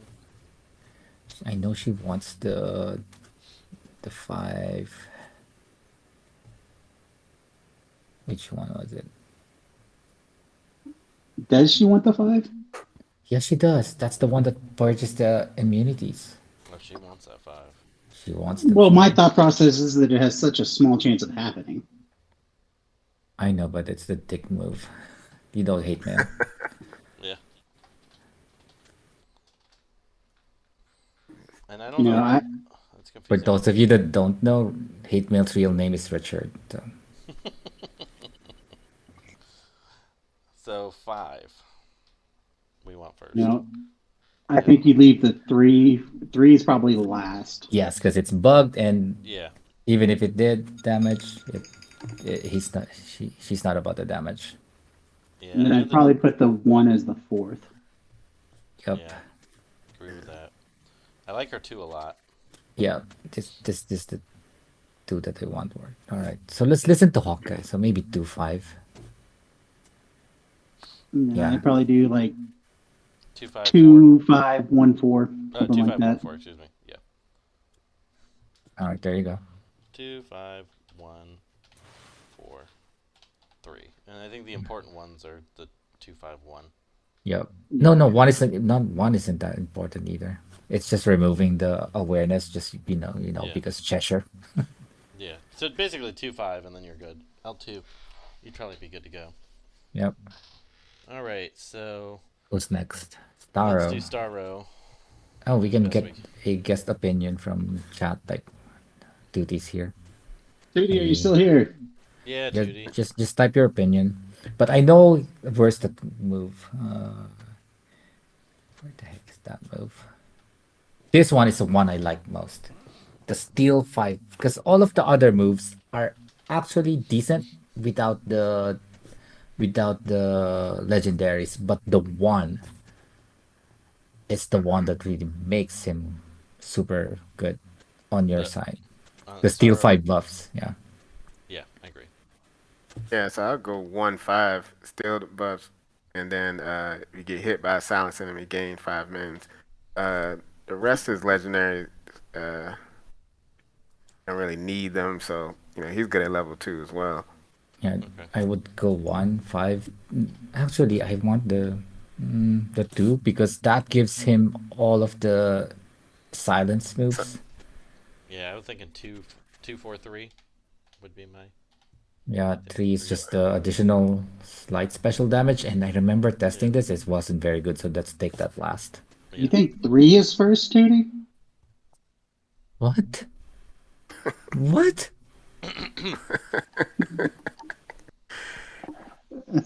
I know she wants the 5. Which one was it? Does she want the 5? Yes, she does. That's the one that purchased the immunities. Oh, she wants that 5. She wants the Well, my 5. thought process is that it has such a small chance of happening. I know, but it's the dick move. You don't hate mail. Yeah. And I don't You know. know, I It's For confusing. those of you that don't know, hate mail's real name is Richard. So. So 5. We want first. you know, I think you leave the 3. 3 is probably last. Yes, because it's bugged, and Yeah. even if it did damage, he's not. She's not about the damage. Yeah. And then I know I'd probably put the 1 as the 4th. Yep. Yeah. Agree with that. I like her too a lot. Yeah. This the two that I want work. All right. So let's listen to Hawkeye. So maybe 2-5. Yeah. I'd probably do like 2, 5, 4. 2, 5, 1, 4, 2, something 5, like 1, that. 4. Excuse me. Yeah. All right. There you go. 2, 5, 1, 4, 3. And I think the important ones are the 2, 5, 1. Yep. No. One isn't. Not one isn't that important either. It's just removing the awareness. Just Yeah. because Cheshire. Yeah. So basically 2, 5, and then you're good. L2. You'd probably be good to go. Yep. All right. So Who's next? let's do Starro. Starro. Oh, we can Best get we a guest opinion from chat. Like, Duty's here. Judy, are you still here? Yeah, Yeah, Judy. just type your opinion. But I know where's the move. Where the heck is that move? This one is the one I like most. The Steel 5. Because all of the other moves are actually decent without the legendaries, but the one is the one that really makes him super good on your The- side. The Steel Starro. 5 buffs, yeah. Yeah, I agree. Yeah, so I'll go 1-5, steal the buffs, and then if you get hit by a silence enemy, gain 5 mins. The rest is legendary. Don't really need them, so he's good at level 2 as well. Yeah, Okay. I would go 1-5. Actually, I want the 2 because that gives him all of the silence moves. Yeah, I was thinking 2, 4, 3 would be my. Yeah, 3 is just the additional slight special damage, and I remember testing this. It wasn't very good, so let's take that last. Yeah. You think 3 is first, Judy? What? What?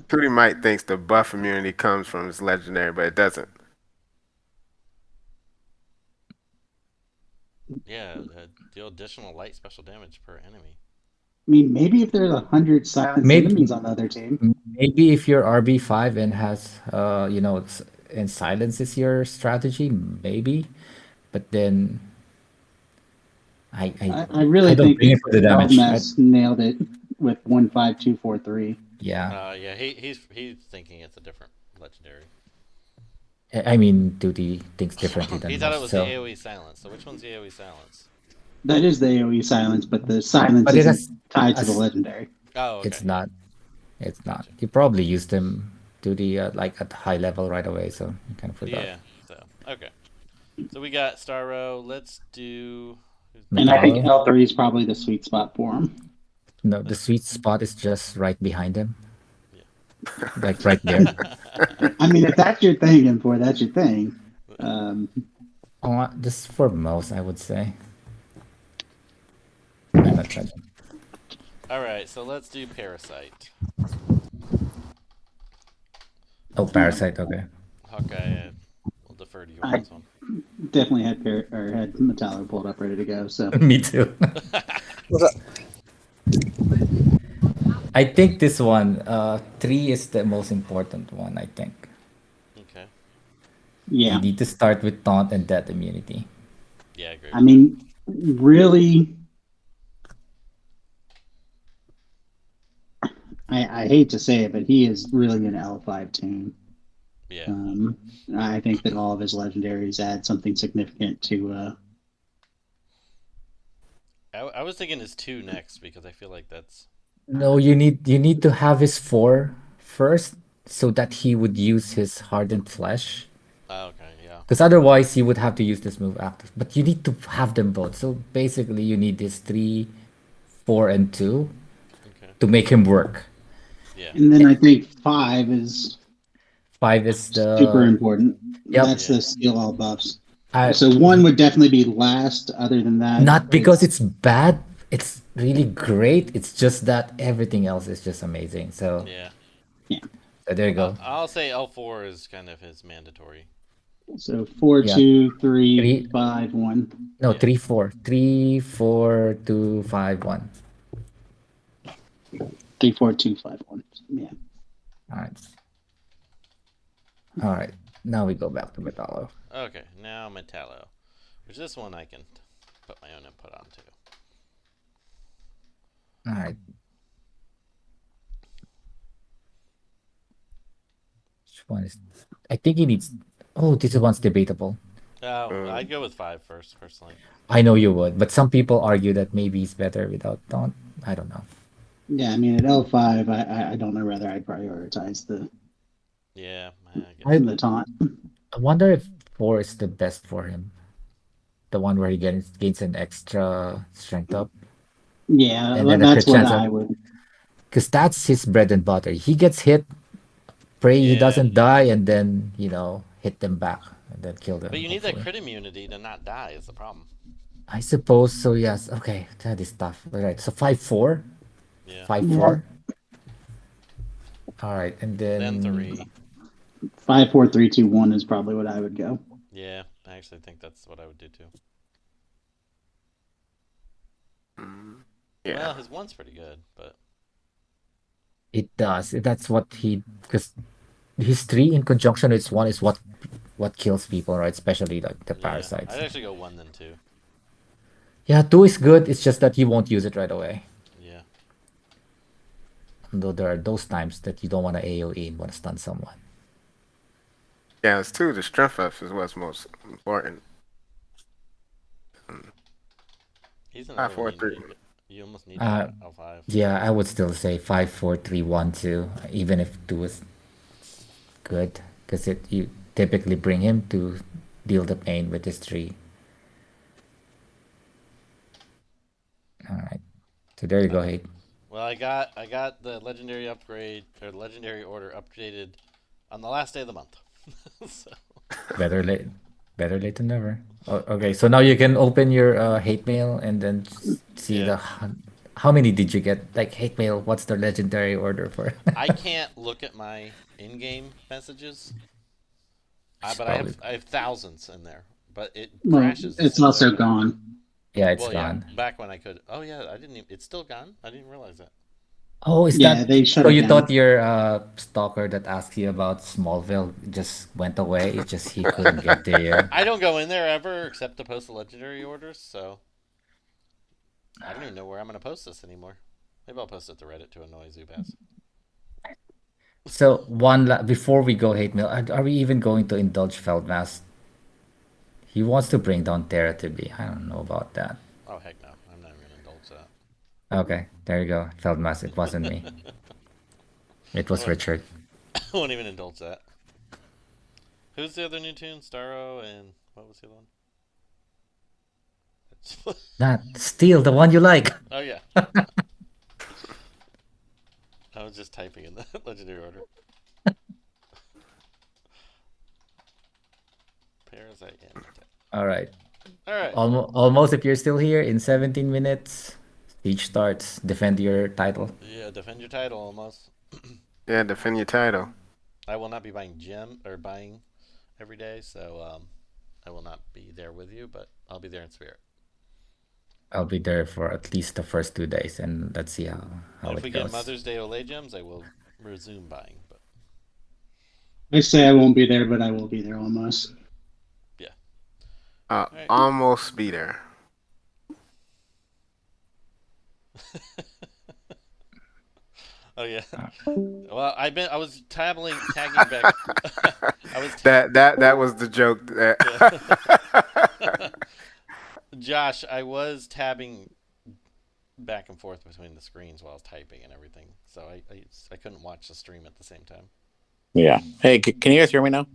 Tootie might thinks the buff immunity comes from his legendary, but it doesn't. Yeah, deal additional light special damage per enemy. I mean, maybe if there's 100 silenced Maybe enemies on the other team. maybe if you're RB5 and has and silence is your strategy, maybe. But then I I, I really I don't think bring it for the damage. Elmas nailed it with 15243. Yeah. Yeah, he's thinking it's a different legendary. I mean, Duty thinks differently He than thought it most. was the So, AoE silence. So which one's the AoE silence? That is the AoE silence, but the silence but it isn't has tied to the as legendary. Oh, okay. it's not. It's not. Gotcha. You probably used them to the like at high level right away, so you kind of forgot. Yeah. So okay. So we got Starro. Let's do. And I think Metallo? L3 is probably the sweet spot for him. No, the sweet spot is just right behind him, Yeah. like right there. I mean, if that's your thing, and for that's your thing. Oh, just for most, I would say. I'm not judging. All right. So let's do Parasite. Oh, Parasite. Okay. Hawkeye. We'll defer to you on I- this one. Definitely had Metallo pulled up ready to go. So Me too. I think this one, 3 is the most important one, I think. Okay. yeah, You need to start with taunt and death immunity. Yeah, I agree. I mean, really, I hate to say it, but he is really an L5 team. Yeah. I think that all of his legendaries add something significant to. I was thinking his 2 next because I feel like that's. No, you need to have his 4 first so that he would use his hardened flesh. Oh, okay. Yeah. Because otherwise he would have to use this move after. But you need to have them both. So basically you need this 3, 4, and 2 Okay. to make him work. Yeah. And then I think 5 is 5 is super the important. Yep. That's the steal all buffs. I, So 1 would definitely be last. Other than that, not because it's bad. It's really great. It's just that everything else is just amazing. So, Yeah. so there you go. I'll say L4 is kind of his mandatory. So 4, Yeah. 2, 3, Three- 5, 1. No, Yeah. 3, 4. 3, 4, 2, 5, 1. 3, 4, 2, 5, 1. Yeah. All right. All right. Now we go back to Metallo. Okay. Now Metallo, which this one I can put my own input on too. All right. Which one is? I think he needs. Oh, this one's debatable. Oh, I'd go with 5 first, personally. I know you would, but some people argue that maybe he's better without taunt. I don't know. Yeah, I mean, at L5, I don't know whether I'd prioritize Yeah, I guess. the taunt. I wonder if 4 is the best for him. The one where he gains an extra strength up. Yeah, And then a that's crit what chance I of- would. Because that's his bread and butter. He gets hit, pray he Yeah. doesn't die, and then, hit them back and then kill them. But you need that hopefully. crit immunity to not die is the problem. I suppose so, yes. Okay, that is tough. All right, so 5-4? Yeah. 5-4? All right, and Then then 3. 5, 4, 3, 2, 1 is probably what I would go. Yeah, I actually think that's what I would do too. Yeah. Well, his 1's pretty good, but it does. That's what because his 3 in conjunction with 1 is what kills people, right? Especially like the yeah, parasites. I'd actually go 1 then 2. Yeah, 2 is good. It's just that you won't use it right away. Yeah. Though there are those times that you don't want to AoE and want to stun someone. Yeah, it's 2. The strength ups is what's most important. He's an 5, 4, L1, 3. You almost need Uh, L5. Yeah, I would still say 5, 4, 3, 1, 2, even if 2 is good, because you typically bring him to deal the pain with his 3. All right, so there you go, Hate. Well, I got the legendary upgrade or legendary order updated on the last day of the month. So, Better late than never. Okay, so now you can open your hate mail and then see Yeah. how many did you get? Like hate mail, what's the legendary order for? I can't look at my in-game messages. But I have thousands in there. But it Well, crashes. as it's soon as I also open it. gone. Yeah, it's Well, yeah, gone. back when I could. Oh yeah, I didn't. It's still gone. I didn't realize that. Oh, is Yeah, that they shut so? it You thought down. your stalker that asked you about Smallville just went away? It's just he couldn't get to you. I don't go in there ever except to post the legendary orders, so I don't even know where I'm gonna post this anymore. Maybe I'll post it to Reddit to annoy Zubaz. So before we go hate mail, are we even going to indulge Feldmass? He wants to bring down Terra to be. I don't know about that. Oh heck no, I'm not even gonna indulge that. Okay, there you go, Feldmass. It wasn't me. It I was won't, Richard. I won't even indulge that. Who's the other new tune? Starro and what was the other one? Not Steel, the one you like. Oh yeah. I was just typing in the legendary order. Parasite and All right. all right. Almost. If you're still here in 17 minutes, siege starts. Defend your title. Yeah, defend your title almost. Yeah, defend your title. I will not be buying buying every day, so I will not be there with you, but I'll be there in spirit. I'll be there for at least the first 2 days, and let's see how And if it we goes. get Mother's Day Olay gems, I will resume buying. But I say I won't be there, but I will be there almost. right. Almost be there. Oh yeah. Well, I was tagging back. I was that was the joke. yeah. Josh, I was tabbing back and forth between the screens while I was typing and everything, so I couldn't watch the stream at the same time. Yeah. Hey, can you guys hear me now?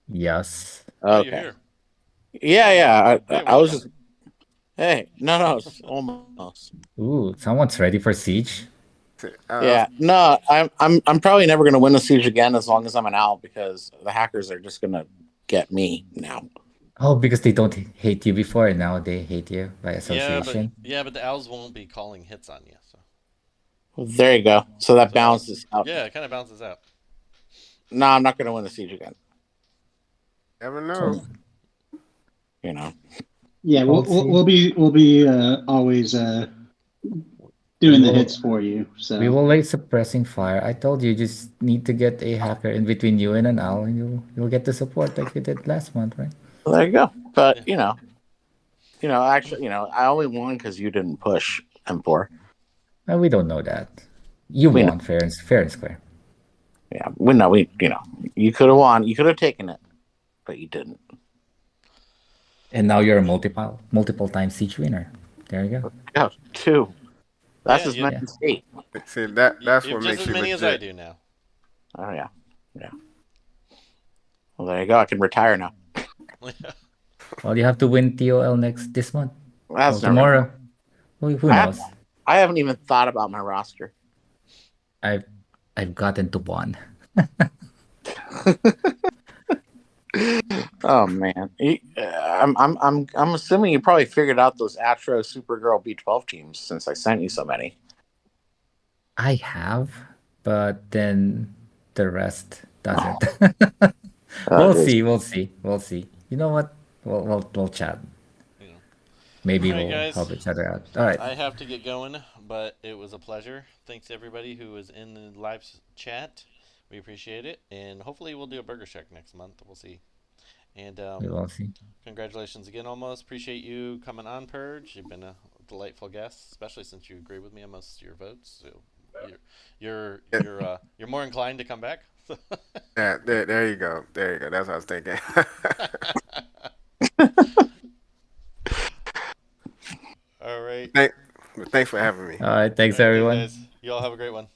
Yes. Oh, Okay. you're here. Yeah. Hey, I was welcome. just. Hey, no, it's almost. Ooh, someone's ready for siege. Yeah, no, I'm probably never gonna win the siege again as long as I'm an owl because the hackers are just gonna get me now. Oh, because they don't hate you before, and now they hate you by association. But the owls won't be calling hits on you. So There you go. So that balances out. yeah, it kind of balances out. No, I'm not gonna win the siege again. Never know. You know. Yeah, We'll see. we'll be always doing the hits for you. So We will lay suppressing fire. I told you just need to get a hacker in between you and an owl, and you'll get the support like you did last month, right? Well, there you go. But actually, I only won because you didn't push M4. We don't know that. You We won fair and square. Yeah, you could have won. You could have taken it, but you didn't. And now you're a multiple time siege winner. There you go. Yeah, 2. That's Yeah, as many as 8. See that's You have what just makes as you many legit. as I do now. Oh yeah. Well, there you go. I can retire now. Well, you have to win TOL this month. That's never- Tomorrow. Who knows? I haven't even thought about my roster. I've gotten to 1. Oh man, I'm assuming you probably figured out those Astro Supergirl B12 teams since I sent you so many. I have, but then the rest doesn't. We'll see. You know what? We'll chat. Yeah. Maybe All right, we'll guys. help each other out. All right. I have to get going, but it was a pleasure. Thanks to everybody who was in the live chat. We appreciate it, and hopefully we'll do a burger check next month. We'll see. And We'll see. congratulations again, Almost. Appreciate you coming on, Purge. You've been a delightful guest, especially since you agree with me on most of your votes. So you're more inclined to come back. Yeah, there you go. There you go. That's what I was thinking. All right. Thanks for having me. All right. Thanks, All right, everyone. guys. You all have a great one.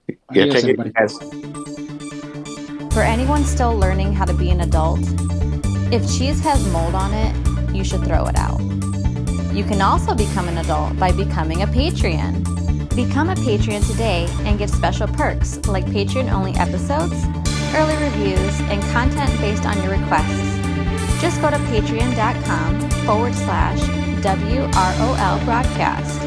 Yeah, Adios, take it, everybody. guys. For anyone still learning how to be an adult, if cheese has mold on it, you should throw it out. You can also become an adult by becoming a Patreon. Become a Patreon today and get special perks like Patreon-only episodes, early reviews, and content based on your requests. Just go to patreon.com/WROL broadcast.